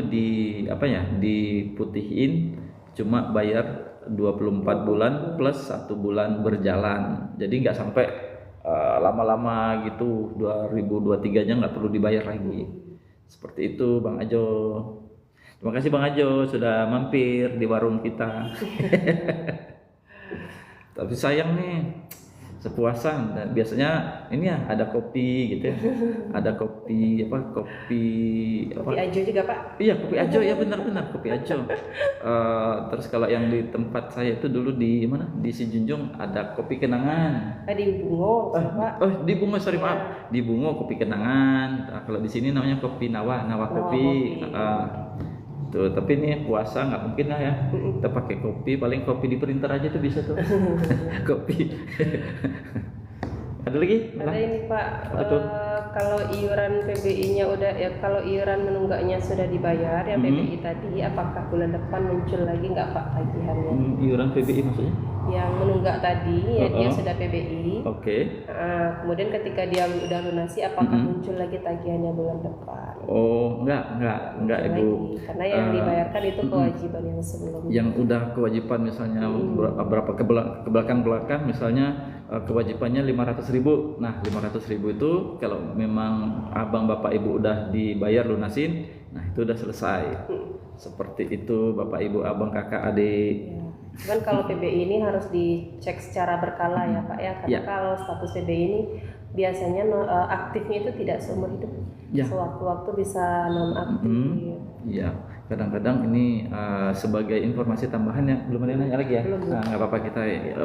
diputihin, cuma bayar 24 bulan plus 1 bulan berjalan. Jadi nggak sampai lama-lama gitu, 2023 nya nggak perlu dibayar lagi. Seperti itu Bang Ajo. Terima kasih Bang Ajo sudah mampir di warung kita. Tapi sayang nih, sepuasan. Dan biasanya ini ya ada kopi gitu ya, ada kopi Kopi Ajo juga Pak. Iya, kopi Ajo ya, benar-benar kopi Ajo. Terus kalau yang di tempat saya itu dulu di mana, di Sijunjung ada kopi kenangan. Di Bungo Pak. Di Bungo, sorry maaf, di Bungo kopi kenangan. Nah, kalau di sini namanya kopi Nawa kopi. Tuh, tapi ini puasa nggak mungkin lah ya kita pakai kopi, paling kopi di printer aja tuh bisa tuh. Kopi. Ada lagi? Ada ini Pak, kalau iuran PBI-nya udah ya, kalau iuran menunggaknya sudah dibayar yang PBI tadi, apakah bulan depan muncul lagi nggak Pak tagihannya? Iuran PBI maksudnya? Yang menunggak tadi ya dia sudah PBI. Oke. Kemudian ketika dia udah lunasi, apakah muncul lagi tagihannya bulan depan? Oh, enggak Ibu. Lagi. Karena yang dibayarkan itu kewajiban yang sebelumnya. Yang udah kewajiban misalnya berapa ke belakang misalnya kewajibannya 500.000. Nah 500.000 itu kalau memang abang bapak ibu udah dibayar lunasin, nah itu udah selesai. Seperti itu Bapak Ibu, abang kakak adik. Ya. Kan kalau PBI ini harus dicek secara berkala ya Pak ya, karena kalau status PBI ini biasanya aktifnya itu tidak seumur hidup. Sewaktu-waktu bisa non-aktif. Iya, kadang-kadang ini sebagai informasi tambahan ya, belum ada yang nanya lagi ya. Nggak apa-apa, kita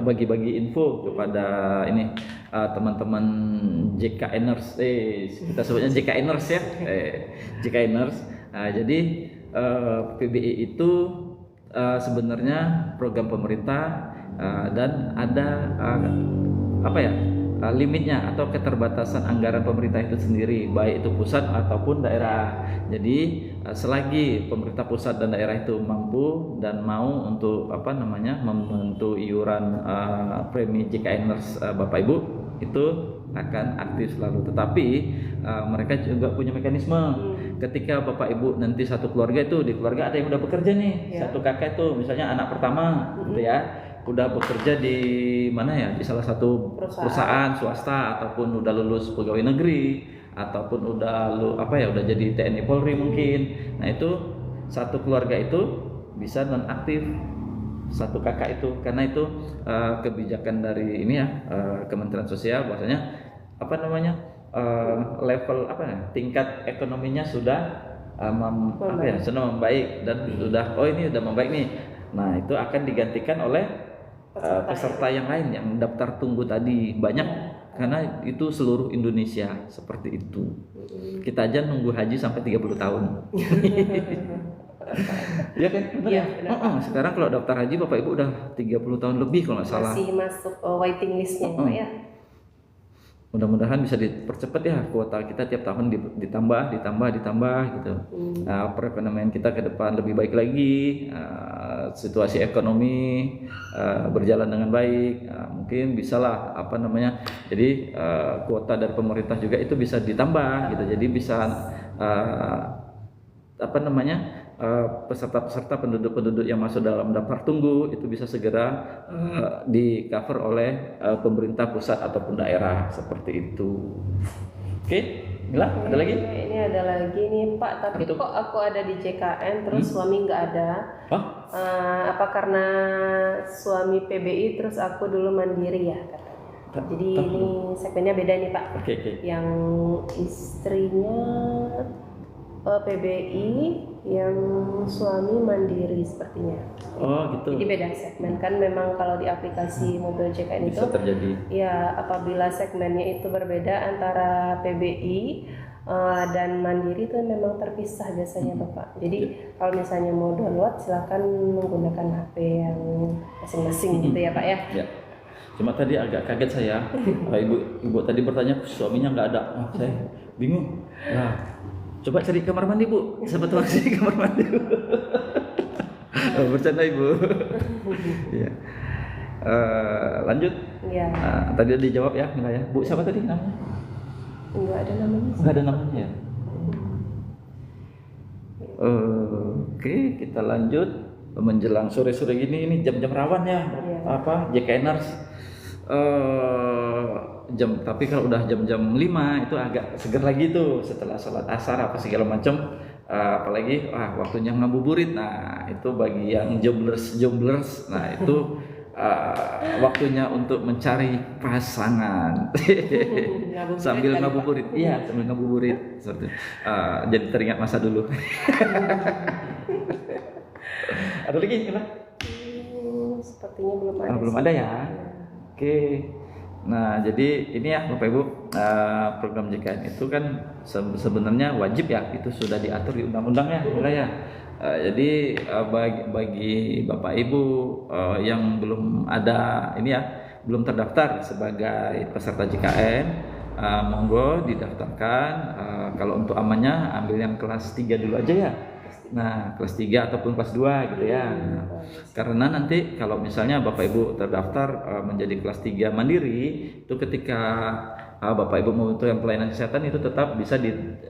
bagi-bagi info kepada ini teman-teman JKNers, kita sebutnya JKNers ya, JKNers. Jadi PBI itu sebenarnya program pemerintah dan ada limitnya atau keterbatasan anggaran pemerintah itu sendiri, baik itu pusat ataupun daerah. Jadi selagi pemerintah pusat dan daerah itu mampu dan mau untuk membantu iuran premi JKNers Bapak Ibu, itu akan aktif selalu. Tetapi mereka juga punya mekanisme. Ketika Bapak Ibu nanti satu keluarga itu, di keluarga ada yang udah bekerja nih, satu kakak itu misalnya anak pertama gitu ya, udah bekerja di mana ya, di salah satu perusahaan swasta, ataupun udah lulus pegawai negeri, ataupun udah udah jadi TNI Polri mungkin. Nah itu satu keluarga itu bisa nonaktif satu kakak itu, karena itu kebijakan dari ini ya, Kementerian Sosial, bahwasanya level tingkat ekonominya sudah sudah membaik dan sudah ini udah membaik nih. Nah itu akan digantikan oleh peserta yang lain yang daftar tunggu tadi banyak, karena itu seluruh Indonesia seperti itu. Kita aja nunggu haji sampai 30 tahun. Iya kan? Benar Iya, ya? benar. Sekarang kalau daftar haji Bapak Ibu udah 30 tahun lebih kalau nggak salah. Masih masuk waiting listnya Pak ya. Mudah-mudahan bisa dipercepat ya kuota kita tiap tahun ditambah gitu. Perekonomian kita ke depan lebih baik lagi, situasi ekonomi berjalan dengan baik, mungkin bisalah jadi kuota dari pemerintah juga itu bisa ditambah gitu. Jadi bisa peserta-peserta penduduk-penduduk yang masuk dalam daftar tunggu itu bisa segera di cover oleh pemerintah pusat ataupun daerah seperti itu. Oke, Mila, ada lagi? Ini ada lagi nih Pak, tapi kok aku ada di JKN terus suami nggak ada? Apa karena suami PBI terus aku dulu mandiri ya katanya? Jadi ini segmennya beda nih Pak. Yang istrinya PBI, yang suami mandiri sepertinya. Oh gitu. Jadi beda segmen kan, memang kalau di aplikasi mobil JKN bisa itu terjadi. Ya, apabila segmennya itu berbeda antara PBI dan mandiri itu memang terpisah biasanya Bapak. Jadi kalau misalnya mau download silakan menggunakan HP yang masing-masing gitu ya Pak ya. Ya. Cuma tadi agak kaget saya, ibu tadi bertanya suaminya nggak ada, saya bingung. Nah, coba cari kamar mandi Bu, siapa tahu sih kamar mandi. Bercanda Ibu. Ya. Lanjut. Ya. Tadi udah dijawab ya, Mila ya. Bu siapa tadi namanya? Enggak ada namanya. Enggak ada namanya ya. Oke, kita lanjut. Menjelang sore-sore gini, ini jam-jam rawan ya. JKNers. Tapi kalau udah jam-jam 5 itu agak seger lagi tuh setelah sholat asar apa segala macam, apalagi waktunya ngabuburit. Nah itu bagi yang jobless, nah itu waktunya untuk mencari pasangan sambil ngabuburit. Iya, sambil ngabuburit. Jadi teringat masa dulu. Ada lagi Mila? Sepertinya belum ada. Belum ada ya. Oke, nah jadi ini ya Bapak Ibu, program JKN itu kan sebenarnya wajib ya, itu sudah diatur di undang-undang ya, mulai ya. Jadi bagi Bapak Ibu yang belum ada ini ya, belum terdaftar sebagai peserta JKN, monggo didaftarkan. Kalau untuk amannya ambil yang kelas 3 dulu aja ya. Nah, kelas 3 ataupun kelas 2 gitu ya. Karena nanti kalau misalnya Bapak Ibu terdaftar menjadi kelas 3 mandiri, itu ketika Bapak Ibu membutuhkan pelayanan kesehatan itu tetap bisa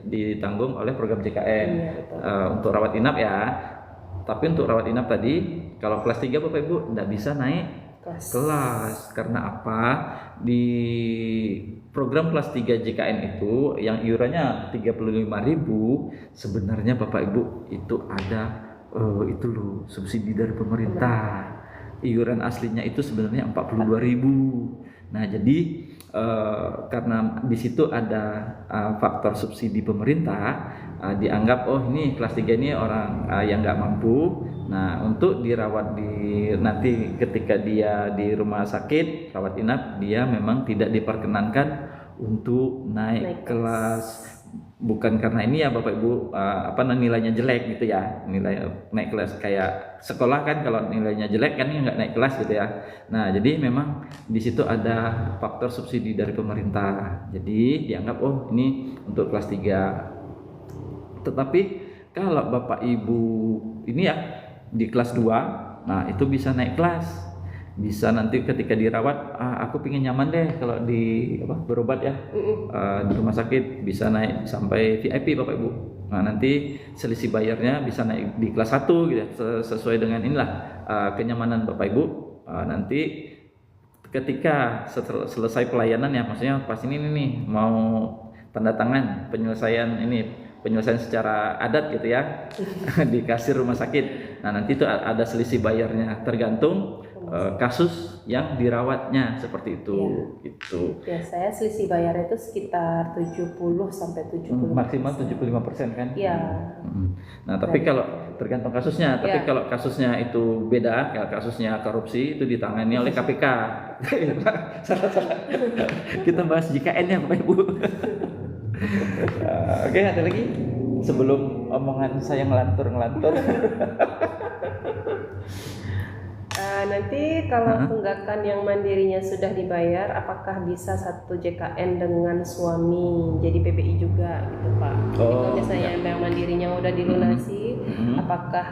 ditanggung oleh program JKN. Untuk rawat inap ya. Tapi untuk rawat inap tadi, kalau kelas 3 Bapak Ibu tidak bisa naik kelas. Karena apa? Di program kelas 3 JKN itu yang iurannya 35.000, sebenarnya Bapak Ibu itu ada itu loh subsidi dari pemerintah. Iuran aslinya itu sebenarnya 42.000. Nah, jadi karena di situ ada faktor subsidi pemerintah, dianggap ini kelas 3 ini orang yang nggak mampu. Nah, untuk dirawat nanti ketika dia di rumah sakit rawat inap, dia memang tidak diperkenankan untuk naik kelas. Bukan karena ini ya Bapak Ibu nilainya jelek gitu ya, nilai naik kelas kayak sekolah kan, kalau nilainya jelek kan nggak naik kelas gitu ya. Nah, jadi memang di situ ada faktor subsidi dari pemerintah, jadi dianggap ini untuk kelas 3. Tetapi kalau Bapak Ibu ini ya di kelas 2, nah itu bisa naik kelas, bisa nanti ketika dirawat, aku pingin nyaman deh kalau berobat ya di rumah sakit, bisa naik sampai VIP Bapak Ibu. Nah, nanti selisih bayarnya bisa naik di kelas 1 gitu ya, sesuai dengan kenyamanan Bapak Ibu. Nanti ketika selesai pelayanan ya, maksudnya pas ini nih mau tanda tangan penyelesaian secara adat gitu ya di kasir rumah sakit. Nah, nanti itu ada selisih bayarnya tergantung kasus yang dirawatnya seperti itu. Ya. Gitu. Biasanya selisih bayarnya itu sekitar 70 sampai 75%. Maksimal 75% kan? Iya. Nah, tapi kalau tergantung kasusnya, tapi kalau kasusnya itu beda, kalau kasusnya korupsi itu ditangani oleh KPK. Salah. Kita bahas JKN ya Bapak Ibu. Oke, ada lagi? sebelum omongan saya ngelantur. Nanti kalau tunggakan yang mandirinya sudah dibayar, apakah bisa satu JKN dengan suami jadi PBI juga gitu Pak? Jadi kalau misalnya yang mandirinya udah dilunasi, apakah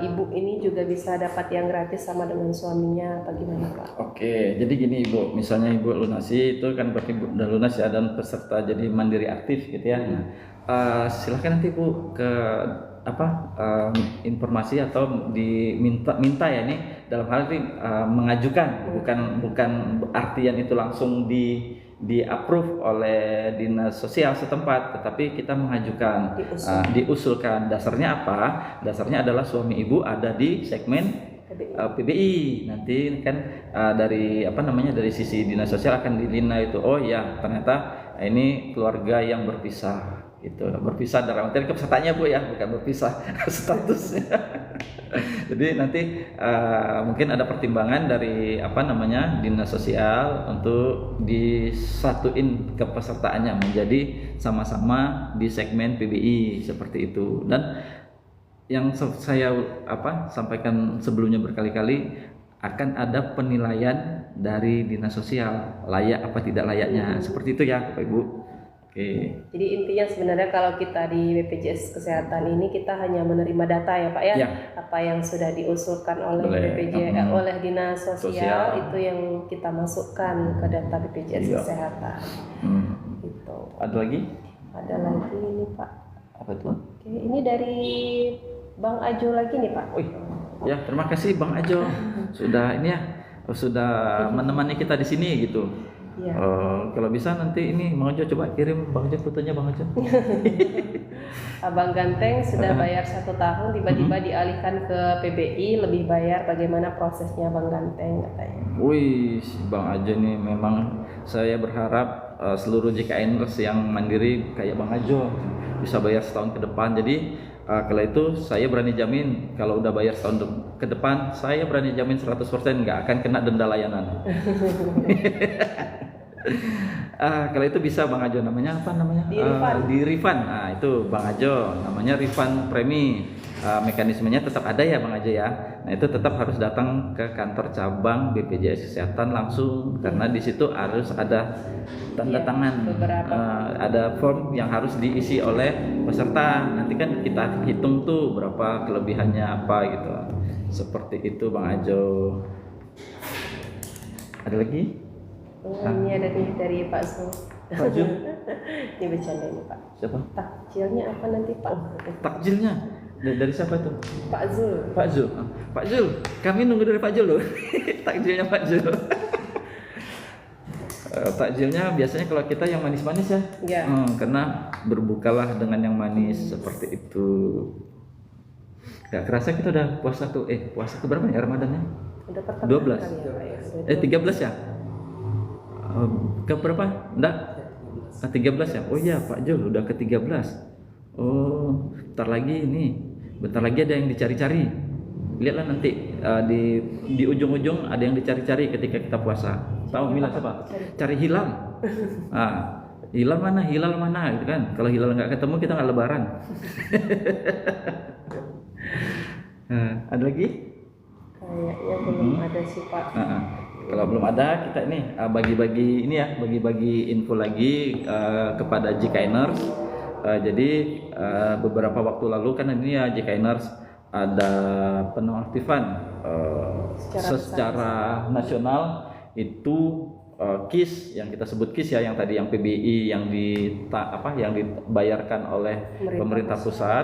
ibu ini juga bisa dapat yang gratis sama dengan suaminya? Apa gimana Pak? Oke, jadi gini Ibu, misalnya Ibu lunasi itu kan berarti Ibu udah lunas ya dan peserta jadi mandiri aktif gitu ya. Silahkan nanti Bu ke informasi atau minta ya ini dalam hal ini mengajukan, bukan artian itu langsung di approve oleh dinas sosial setempat, tetapi kita mengajukan, diusulkan. Dasarnya apa? Dasarnya adalah suami ibu ada di segmen PBI. Nanti kan dari dari sisi dinas sosial akan dilina itu, oh ya ternyata ini keluarga yang berpisah. Itu berpisah dalam arti kepesertaannya Bu ya, bukan berpisah statusnya. Jadi nanti mungkin ada pertimbangan dari dinas sosial untuk disatuin kepesertaannya menjadi sama-sama di segmen PBI seperti itu. Dan yang saya sampaikan sebelumnya berkali-kali, akan ada penilaian dari dinas sosial layak apa tidak layaknya, seperti itu ya Bapak Ibu. Oke. Jadi intinya sebenarnya kalau kita di BPJS Kesehatan ini kita hanya menerima data ya Pak ya, apa yang sudah diusulkan oleh oleh dinas sosial itu yang kita masukkan ke data BPJS Kesehatan. Gitu. Ada lagi? Ada lagi ini Pak. Apa itu? Oke, ini dari Bang Ajo lagi nih Pak. Ya terima kasih Bang Ajo sudah menemani kita di sini gitu. Ya. Kalau bisa nanti ini Bang Ajo coba kirim Bang Ajo fotonya Bang Ajo. Abang Ganteng sudah bayar 1 tahun, tiba-tiba dialihkan ke PBI, lebih bayar. Bagaimana prosesnya Bang Ganteng katanya? Wih, Bang Ajo nih memang saya berharap seluruh JKNers yang mandiri kayak Bang Ajo bisa bayar setahun ke depan. Jadi kalau itu saya berani jamin kalau udah bayar setahun ke depan, saya berani jamin 100% nggak akan kena denda layanan. Kalau itu bisa Bang Ajo, namanya apa namanya? Di refund. Nah itu Bang Ajo namanya refund premi. Mekanismenya tetap ada ya Bang Ajo ya. Nah itu tetap harus datang ke kantor cabang BPJS Kesehatan langsung, karena di situ harus ada tanda tangan, ada form yang harus diisi oleh peserta. Nanti kan kita hitung tuh berapa kelebihannya apa gitu. Seperti itu Bang Ajo. Ada lagi? Ini ada nih dari Pak Zul. Pak Zul? Ini bercanda ini Pak. Siapa? Takjilnya apa nanti Pak? Takjilnya? Dari siapa itu? Pak Zul. Pak Zul? Pak Zul, kami nunggu dari Pak Zul loh. Takjilnya Pak Zul. Takjilnya biasanya kalau kita yang manis-manis ya. Karena berbukalah dengan yang manis seperti itu. Gak kerasa kita udah puasa tuh. Puasa ke berapa ya Ramadannya? Udah pertama 12. 13 ya? Ke berapa? Enggak? 13 ya? Oh iya Pak Jul udah ke 13. Oh, bentar lagi ada yang dicari-cari. Lihatlah nanti di ujung-ujung ada yang dicari-cari ketika kita puasa. Tahu Mila siapa? Cari hilal. Hilal mana gitu kan. Kalau hilal nggak ketemu kita nggak lebaran. Ada lagi? Kayaknya belum ada sih Pak. Kalau belum ada, kita ini bagi-bagi info lagi kepada JKNers. Jadi beberapa waktu lalu kan ini ya JKNers ada penonaktifan secara nasional itu KIS, yang kita sebut KIS ya, yang tadi yang PBI yang dibayarkan oleh pemerintah pusat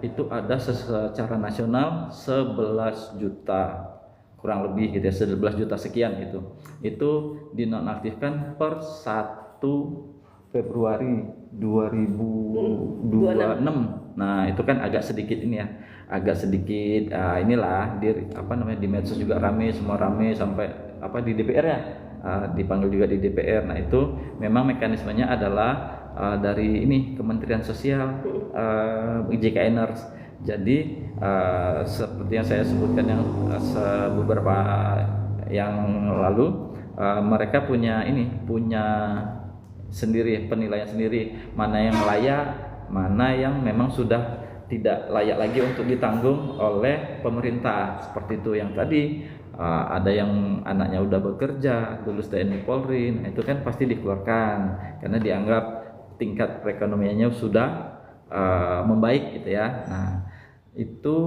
itu ada secara nasional 11 juta kurang lebih gitu ya, 11 juta sekian gitu. Itu dinonaktifkan per 1 Februari 2026. Nah, itu kan agak sedikit ini ya. Inilah di medsos juga rame, semua rame sampai di DPR ya. Dipanggil juga di DPR. Nah, itu memang mekanismenya adalah dari Kementerian Sosial, JKNers. Jadi seperti yang saya sebutkan yang beberapa yang lalu, mereka punya sendiri penilaian sendiri, mana yang layak, mana yang memang sudah tidak layak lagi untuk ditanggung oleh pemerintah. Seperti itu yang tadi ada yang anaknya udah bekerja, lulus TNI Polri, nah itu kan pasti dikeluarkan karena dianggap tingkat perekonomiannya sudah membaik gitu ya. Nah itu,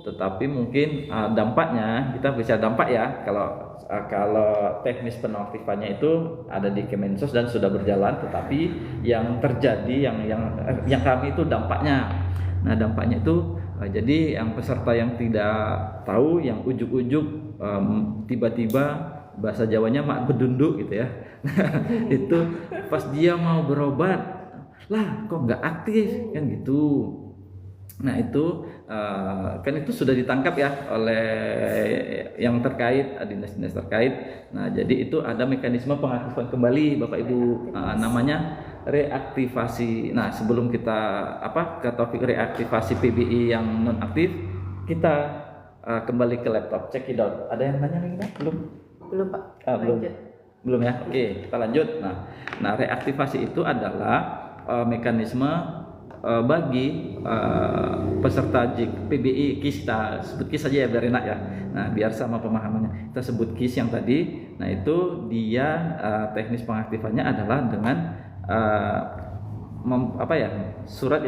tetapi mungkin dampaknya, kita bisa dampak ya, kalau teknis penonaktifannya itu ada di Kemensos dan sudah berjalan, tetapi yang terjadi yang kami itu dampaknya. Nah dampaknya itu jadi yang peserta yang tidak tahu, yang ujuk-ujuk tiba-tiba bahasa Jawanya mak bedunduk gitu ya. Itu pas dia mau berobat, lah kok nggak aktif kan gitu. Nah itu kan itu sudah ditangkap ya oleh yang terkait, dinas-dinas terkait. Nah jadi itu ada mekanisme pengaktifan kembali Bapak Ibu, namanya reaktivasi. Nah sebelum kita ke topik reaktivasi PBI yang non aktif, kita kembali ke laptop cekidot. Ada yang nanya lagi? Belum Pak. Belum ya. Oke, kita lanjut. Nah reaktivasi itu adalah mekanisme bagi peserta PBI KIS, kita sebut KIS saja ya biar enak ya. Nah biar sama pemahamannya, kita sebut KIS yang tadi. Nah itu dia teknis pengaktifannya adalah dengan surat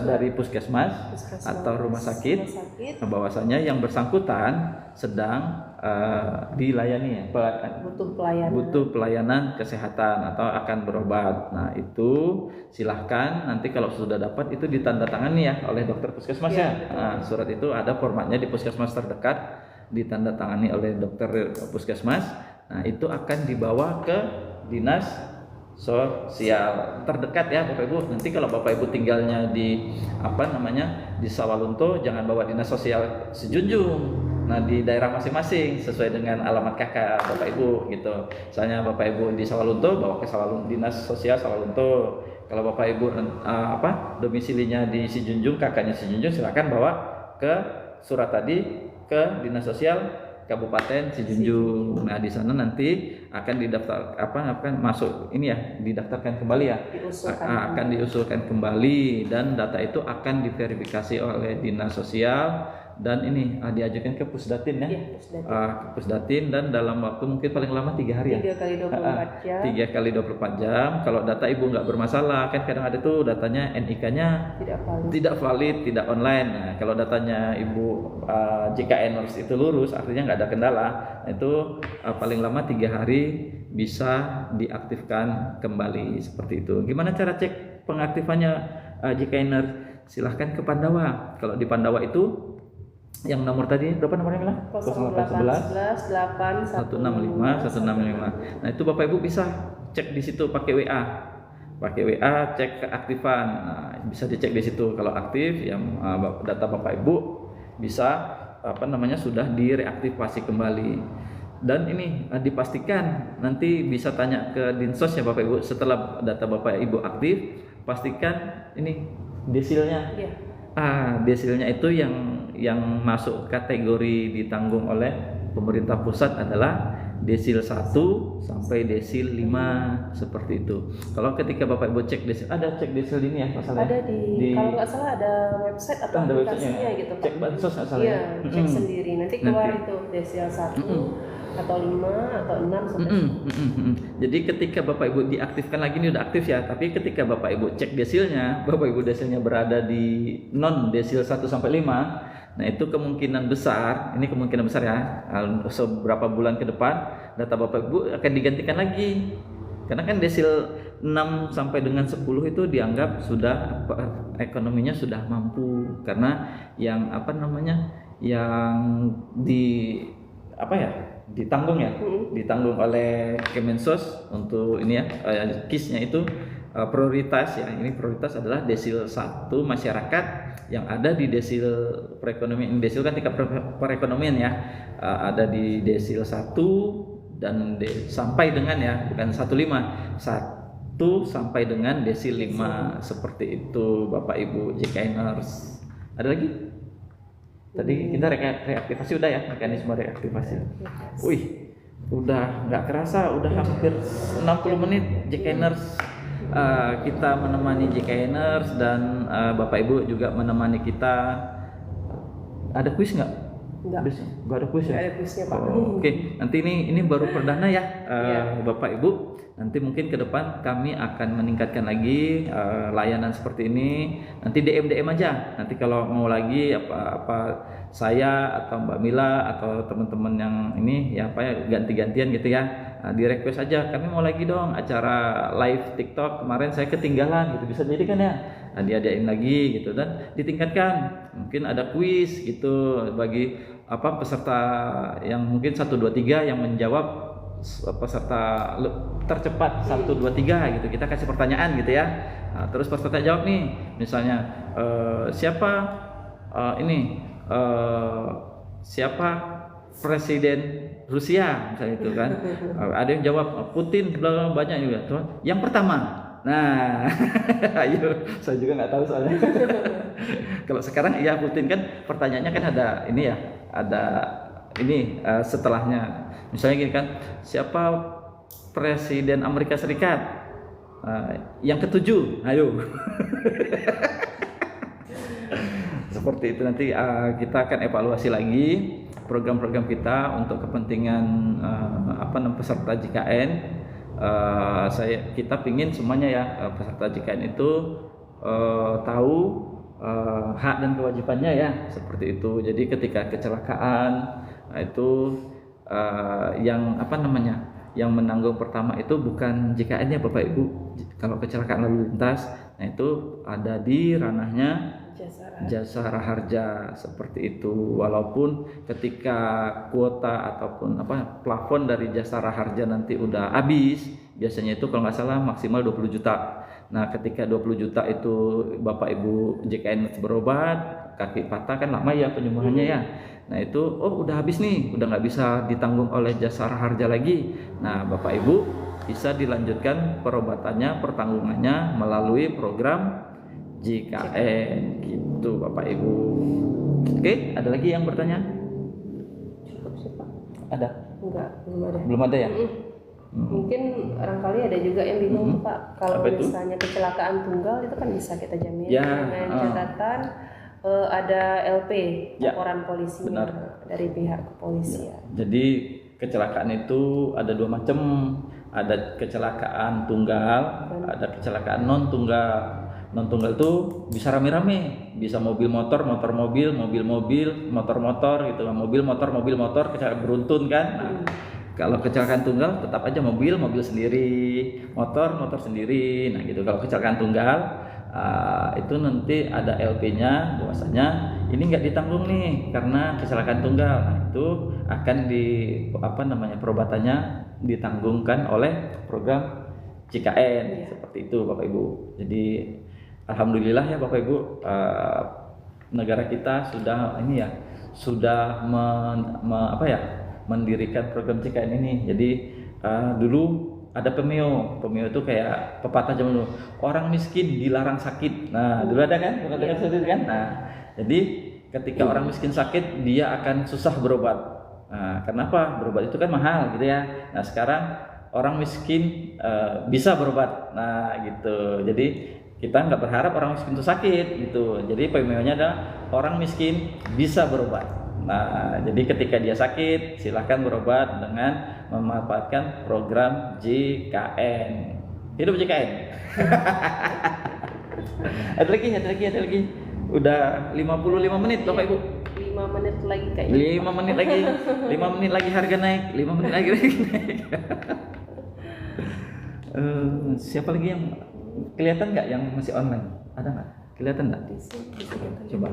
dari puskesmas atau rumah sakit bahwasanya yang bersangkutan sedang dilayani ya, butuh pelayanan kesehatan atau akan berobat. Nah itu silahkan nanti kalau sudah dapat itu ditandatangani ya oleh dokter puskesmas ya. Nah, surat itu ada formatnya di puskesmas terdekat, ditandatangani oleh dokter puskesmas. Nah itu akan dibawa ke dinas sosial terdekat ya Bapak Ibu. Nanti kalau Bapak Ibu tinggalnya di di Sawalunto, jangan bawa dinas sosial Sejunjung. Nah di daerah masing-masing sesuai dengan alamat kakak Bapak Ibu gitu. Misalnya Bapak Ibu di Sawalunto, bawa ke dinas sosial Sawalunto. Kalau Bapak Ibu domisilinya di Sejunjung, kakaknya Sejunjung, silakan bawa ke surat tadi ke dinas sosial Kabupaten Sejunjung. Nah di sana nanti akan akan masuk didaftarkan kembali ya, akan diusulkan kembali dan data itu akan diverifikasi oleh dinas sosial dan diajukan ke Pusdatin ya, ke Pusdatin, dan dalam waktu mungkin paling lama 3 hari ya, 3 kali 24 jam. Kalau data ibu nggak bermasalah, kan kadang ada tuh datanya NIK-nya tidak valid, tidak online. Nah kalau datanya ibu JKNers itu lurus, artinya nggak ada kendala. Nah, itu paling lama 3 hari bisa diaktifkan kembali seperti itu. Gimana cara cek pengaktifannya JKNers? Silahkan ke Pandawa. Kalau di Pandawa itu yang nomor tadi berapa nomornya Mila? 0811 8165 165. Nah itu Bapak Ibu bisa cek di situ pakai WA. Cek keaktifan. Nah, bisa dicek di situ kalau aktif yang data Bapak Ibu bisa sudah direaktivasi kembali. Dan ini dipastikan nanti bisa tanya ke Dinsos ya Bapak Ibu, setelah data Bapak Ibu aktif, pastikan ini desilnya. Desilnya itu yang masuk kategori ditanggung oleh pemerintah pusat adalah desil 1 sampai desil 5 seperti itu. Kalau ketika Bapak Ibu cek desil, ada cek desil ini ya masalahnya? Ada di kalau nggak salah ada website atau aplikasinya gitu. Cek bansos nggak salah. Iya, cek sendiri. Nanti keluar itu desil 1 atau 5 atau 6 sampai. Jadi ketika Bapak Ibu diaktifkan lagi, ini udah aktif ya, tapi ketika Bapak Ibu cek desilnya, Bapak Ibu desilnya berada di non desil 1 sampai 5. Nah itu kemungkinan besar ya, seberapa bulan ke depan data Bapak Ibu akan digantikan lagi. Karena kan desil 6 sampai dengan 10 itu dianggap sudah ekonominya sudah mampu, karena yang ditanggung ya, ditanggung oleh Kemensos untuk KIS-nya itu prioritas ya. Ini prioritas adalah desil 1 masyarakat yang ada di desil perekonomian. Desil kan tingkat perekonomian ya, ada di desil 1 dan sampai dengan bukan 1 sampai dengan desil 5 seperti itu Bapak Ibu JKNers. Ada lagi? Tadi kita reaktivasi udah ya, mekanisme reaktivasi. Wih, udah nggak kerasa, udah hampir 60 menit JKNers kita menemani JKNers dan Bapak Ibu juga menemani kita. Ada kuis nggak? Nggak ada kuis ya? Nggak ada kuisnya, Pak. Oke. Nanti ini baru perdana ya, Iya. Bapak Ibu. Nanti mungkin ke depan kami akan meningkatkan lagi layanan seperti ini. Nanti DM aja. Nanti kalau mau lagi apa saya atau Mbak Mila atau teman-teman yang ini ya ganti-gantian gitu ya. Di request aja, kami mau lagi dong acara live TikTok, kemarin saya ketinggalan gitu, bisa jadi kan ya. Diadain lagi gitu dan ditingkatkan. Mungkin ada kuis gitu bagi peserta yang mungkin 1 2 3 yang menjawab peserta tercepat 1 2 3 gitu. Kita kasih pertanyaan gitu ya. Terus peserta jawab nih. Misalnya siapa siapa presiden Rusia misalnya itu kan. Ada yang jawab Putin, banyak juga. Yang pertama. Nah, ayo, saya juga nggak tahu soalnya. Kalau sekarang iya Putin kan pertanyaannya kan ada ini ya, ada ini setelahnya. Misalnya gini kan, siapa presiden Amerika Serikat? Yang ketujuh, ayo. Seperti itu nanti kita akan evaluasi lagi program-program kita untuk kepentingan peserta JKN. Kita pingin semuanya ya peserta JKN itu tahu hak dan kewajibannya ya seperti itu. Jadi ketika kecelakaan itu yang menanggung pertama itu bukan JKN ya Bapak Ibu. Kalau kecelakaan lalu lintas, nah itu ada di ranahnya Jasara Harja seperti itu. Walaupun ketika kuota ataupun plafon dari Jasara Harja nanti udah habis, biasanya itu kalau nggak salah maksimal 20 juta. Nah ketika 20 juta itu Bapak Ibu JKN berobat, kaki patah kan lama ya penyembuhannya ya. Nah itu udah habis nih, udah nggak bisa ditanggung oleh Jasara Harja lagi. Nah Bapak Ibu bisa dilanjutkan perobatannya, pertanggungannya melalui program JKN gitu Bapak Ibu. Oke, ada lagi yang bertanya? Cukup sih Pak. Ada? Enggak, belum ada. Belum ada ya? Mungkin barangkali ada juga yang bingung tuh Pak. Kalau Apa itu? misalnya kecelakaan tunggal itu kan bisa kita jamin Ya, dengan catatan ada LP, Ya, laporan polisi benar. dari pihak kepolisian. Jadi kecelakaan itu ada 2 macam. Ada kecelakaan tunggal, ada kecelakaan non tunggal. Non tunggal itu bisa rame-rame, bisa mobil motor, motor mobil, mobil mobil, motor motor gitu, mobil motor, kecelakaan beruntun kan. Nah, kalau kecelakaan tunggal tetap aja mobil sendiri, motor sendiri. Nah gitu. Kalau kecelakaan tunggal itu nanti ada LP-nya, bahwasanya ini nggak ditanggung nih karena kecelakaan tunggal. Nah itu akan perobatannya ditanggungkan oleh program JKN seperti itu Bapak Ibu. Jadi alhamdulillah ya Bapak Ibu, negara kita sudah mendirikan program JKN ini. Jadi dulu ada Pemio itu kayak pepatah zaman dulu, orang miskin dilarang sakit. Nah dulu ada kan pepatah seperti itu kan. Nah jadi ketika orang miskin sakit dia akan susah berobat. Nah kenapa? Berobat itu kan mahal gitu ya. Nah sekarang orang miskin bisa berobat. Nah gitu. Jadi kita nggak berharap orang miskin itu sakit gitu. Jadi PMO-nya adalah orang miskin bisa berobat. Nah, jadi ketika dia sakit, silahkan berobat dengan memanfaatkan program JKN. Hidup JKN. Ada lagi. Udah 55 menit Bapak Ibu. 5 menit lagi kayaknya. 5 menit lagi. 5 menit lagi harga naik. 5 menit lagi naik. Siapa lagi yang kelihatan nggak yang masih online? Ada nggak? Kelihatan nggak? Coba.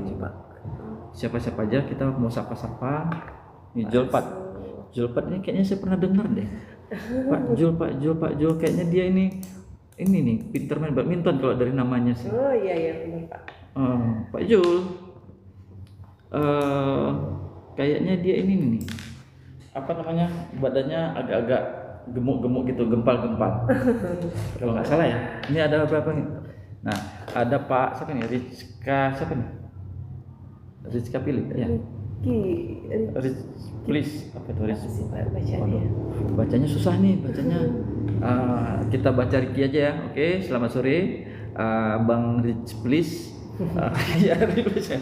Siapa-siapa aja kita mau sapa-sapa. Nih Julpat ini kayaknya saya pernah dengar deh. Pak Jul kayaknya dia ini nih pinter main badminton kalau dari namanya sih. Oh iya benar Pak. Pak Jul. Kayaknya dia ini nih. Badannya agak-agak gemuk gitu, gempal-gempal. Kalau nggak salah ya. Ini ada berapa nih? Nah, ada Pak siapa nih? Rizka Philip ya. Rich please apa itu Rich? Apa sih Pak bacanya? Waduh, bacanya susah nih bacanya. Kita baca Ricky aja ya. Oke, selamat sore, Bang Rich please. Ya, Rich ya.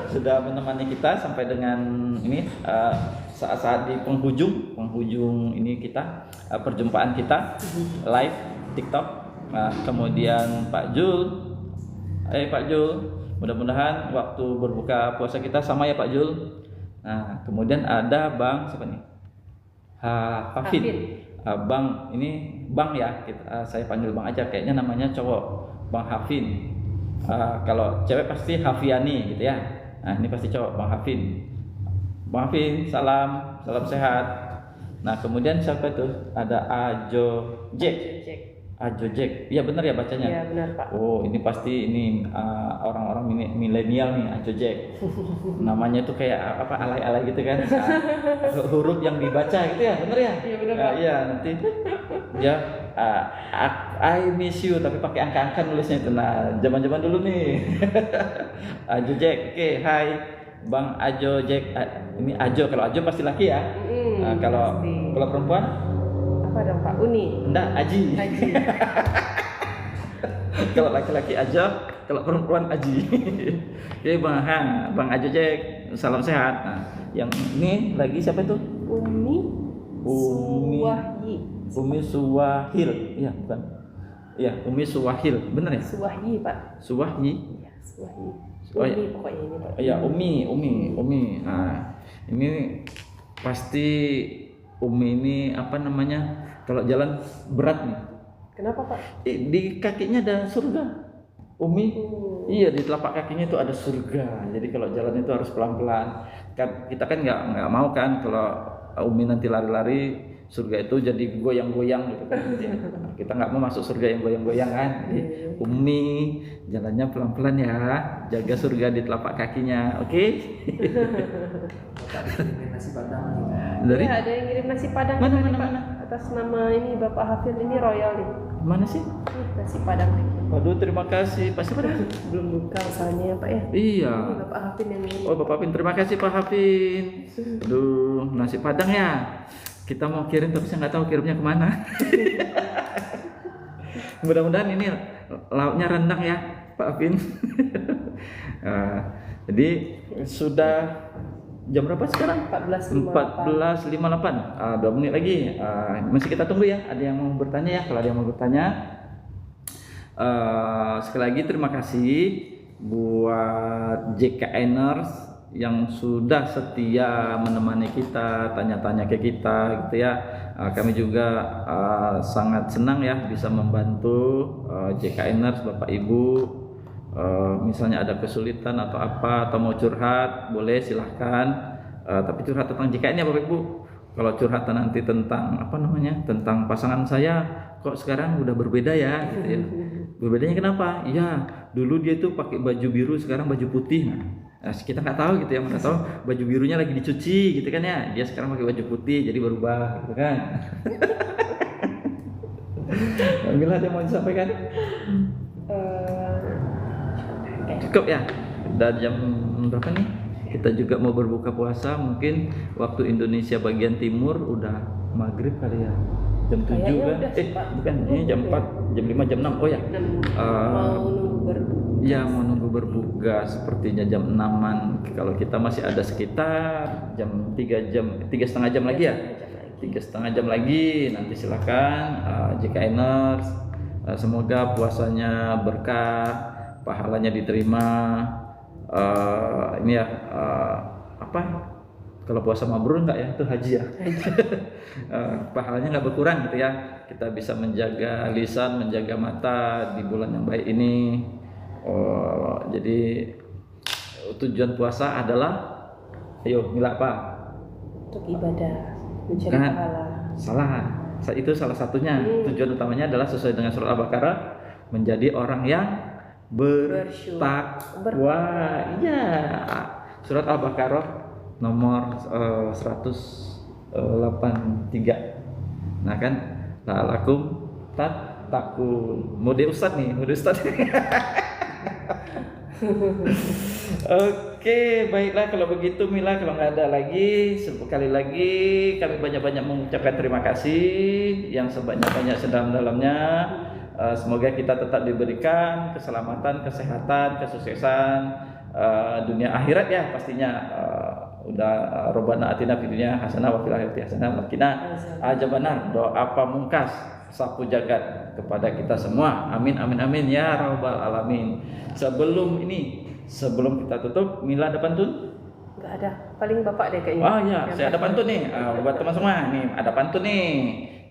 Sudah menemani kita sampai dengan ini saat-saat di penghujung ini kita perjumpaan kita live TikTok. Kemudian Pak Jul, Pak Jul, mudah-mudahan waktu berbuka puasa kita sama ya Pak Jul. Nah, kemudian ada Bang siapa nih? Hafid. Bang ini Bang ya, saya panggil Bang aja, kayaknya namanya cowok, Bang Hafid. Kalau cewek pasti Hafiani gitu ya. Nah, ini pasti cowok, Bang Hafid. Bang Hafid, salam sehat. Nah, kemudian siapa itu? Ada Ajo Jack. Ajo Jack, iya benar ya bacanya? Iya benar Pak. Oh ini pasti ini orang-orang milenial nih Ajo Jack. Namanya tuh kayak apa alay-alay gitu kan? Huruf yang dibaca gitu ya, benar ya? Iya benar Pak. Iya nanti ya I miss you tapi pakai angka-angka nulisnya itu. Nah zaman-zaman dulu nih. Ajo Jack, oke, hai Bang Ajo Jack. Ini Ajo, kalau Ajo pasti laki ya. Kalau perempuan? Apa dong Pak? Uni? Enggak, Aji. Kalau laki-laki Ajo, kalau perempuan Aji. Oke Bang Ajo Jack, salam sehat. Nah, yang ini lagi siapa itu? Umi Suwahil. Iya, bukan. Iya, Umi Suwahil. Benar ya? Suwahyi Pak. Suwahyi. Iya, Suwahyi. Umi pokoknya ini Pak. Iya, Umi. Nah, ini pasti Umi ini apa namanya? Kalau jalan berat nih. Kenapa Pak? Di kakinya ada surga. Umi. Iya, di telapak kakinya itu ada surga. Jadi kalau jalan itu harus pelan-pelan. Kita kan nggak mau kan kalau Umi nanti lari-lari surga itu jadi goyang-goyang gitu kan. Kita nggak mau masuk surga yang goyang-goyang kan. Jadi Umi jalannya pelan-pelan ya. Jaga surga di telapak kakinya. Oke? Nasi padang. Dari Iya, ada yang ngirim nasi padang mana? atas nama ini Bapak Hafid, ini royal nih. Mana sih? Nasi padang nih. Waduh, terima kasih. Pasti pada Belum buka usahanya ya Pak ya. Iya. Ini Bapak Hafid yang ngirim. Oh, Bapak Hafid, terima kasih Pak Hafid. Aduh, nasi padang ya. Kita mau kirim tapi saya nggak tahu kirimnya kemana. Mudah-mudahan ini lauknya rendang ya, Pak Hafid. Jadi sudah jam berapa sekarang? 14.58. 2 menit lagi. Masih kita tunggu ya. Ada yang mau bertanya ya? Kalau ada yang mau bertanya, sekali lagi terima kasih buat JKNers yang sudah setia menemani kita, tanya-tanya ke kita gitu ya. Kami juga sangat senang ya bisa membantu JKNers, Bapak Ibu. Misalnya ada kesulitan atau apa, atau mau curhat, boleh silahkan. Tapi curhat tentang JKN ya Bapak Ibu. Kalau curhat nanti tentang apa namanya, tentang pasangan saya, kok sekarang udah berbeda ya, gitu ya. Berbedanya kenapa? Ya, dulu dia tuh pakai baju biru, sekarang baju putih. Nah, kita nggak tahu gitu ya, mana tahu baju birunya lagi dicuci, gitu kan ya. Dia sekarang pakai baju putih, jadi berubah, gitu kan. Alhamdulillah, ada yang mau disampaikan? Cukup ya. Dan jam berapa nih? Kita juga mau berbuka puasa, mungkin waktu Indonesia bagian timur udah maghrib kali ya. Jam 7 kan? Bukan, ini jam 4, jam 5, jam 6. Oh ya. Mau nunggu berbuka. Ya, mau nunggu berbuka sepertinya jam 6-an. Kalau kita masih ada sekitar jam 3,5 jam lagi ya. 3,5 jam lagi. Nanti silakan JKNers, semoga puasanya berkah, pahalanya diterima. Ini ya apa? Kalau puasa mabrur enggak ya? Itu haji ya. Pahalanya nggak berkurang gitu ya. Kita bisa menjaga lisan, menjaga mata di bulan yang baik ini. Jadi tujuan puasa adalah, ayo mila apa? Untuk ibadah, mencari Kan? pahala. Salah. Itu salah satunya. Tujuan utamanya adalah sesuai dengan surat Al-Baqarah, menjadi orang yang bertakwa. Iya. Surat Al-Baqarah nomor 183. Nah kan, la'alakum tattaqun. Mode Ustadz nih, mode Ustadz. Oke. Oke, baiklah kalau begitu Mila, kalau nggak ada lagi, sekali lagi kami banyak-banyak mengucapkan terima kasih yang sebanyak-banyak sedalam-dalamnya. Semoga kita tetap diberikan keselamatan, kesehatan, kesuksesan dunia akhirat ya pastinya. Robbana atina fid dunya hasanah wa fil akhirati hasanah wa qina adzabannar. Doa pamungkas sapu jagat kepada kita semua. Amin amin amin ya rabbal alamin. Sebelum kita tutup, Mila ada pantun? Nggak ada, paling Bapak deh kayaknya. Oh ya, saya ada pantun nih. Buat teman semua nih, ada pantun nih.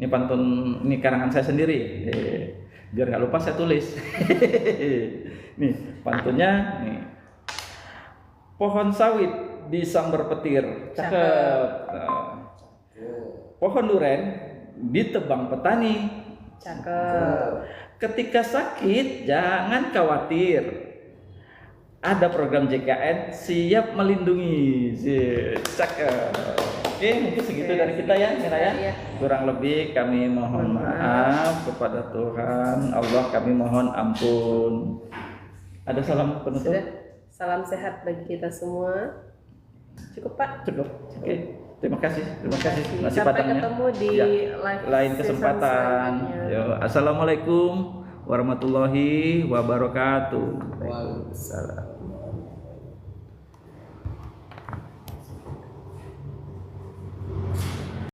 Ini pantun ini karangan saya sendiri. Biar nggak lupa saya tulis. Nih pantunnya nih. Pohon sawit disambar petir, cakep. Pohon duren ditebang petani, Cakep. ketika sakit jangan khawatir. Ada program JKN siap melindungi. Cakep. Oke, mungkin segitu dari kita ya, Mira ya. Iya. Kurang lebih kami mohon maaf kepada Tuhan Allah, kami mohon ampun. Ada salam penutup? Sudah. Salam sehat bagi kita semua. Cukup Pak. Cukup. Oke. Terima kasih. Nasi Sampai padangnya. ketemu di Ya, live lain season kesempatan. selanjutnya. Yo, assalamualaikum warahmatullahi wabarakatuh. Waalaikumsalam.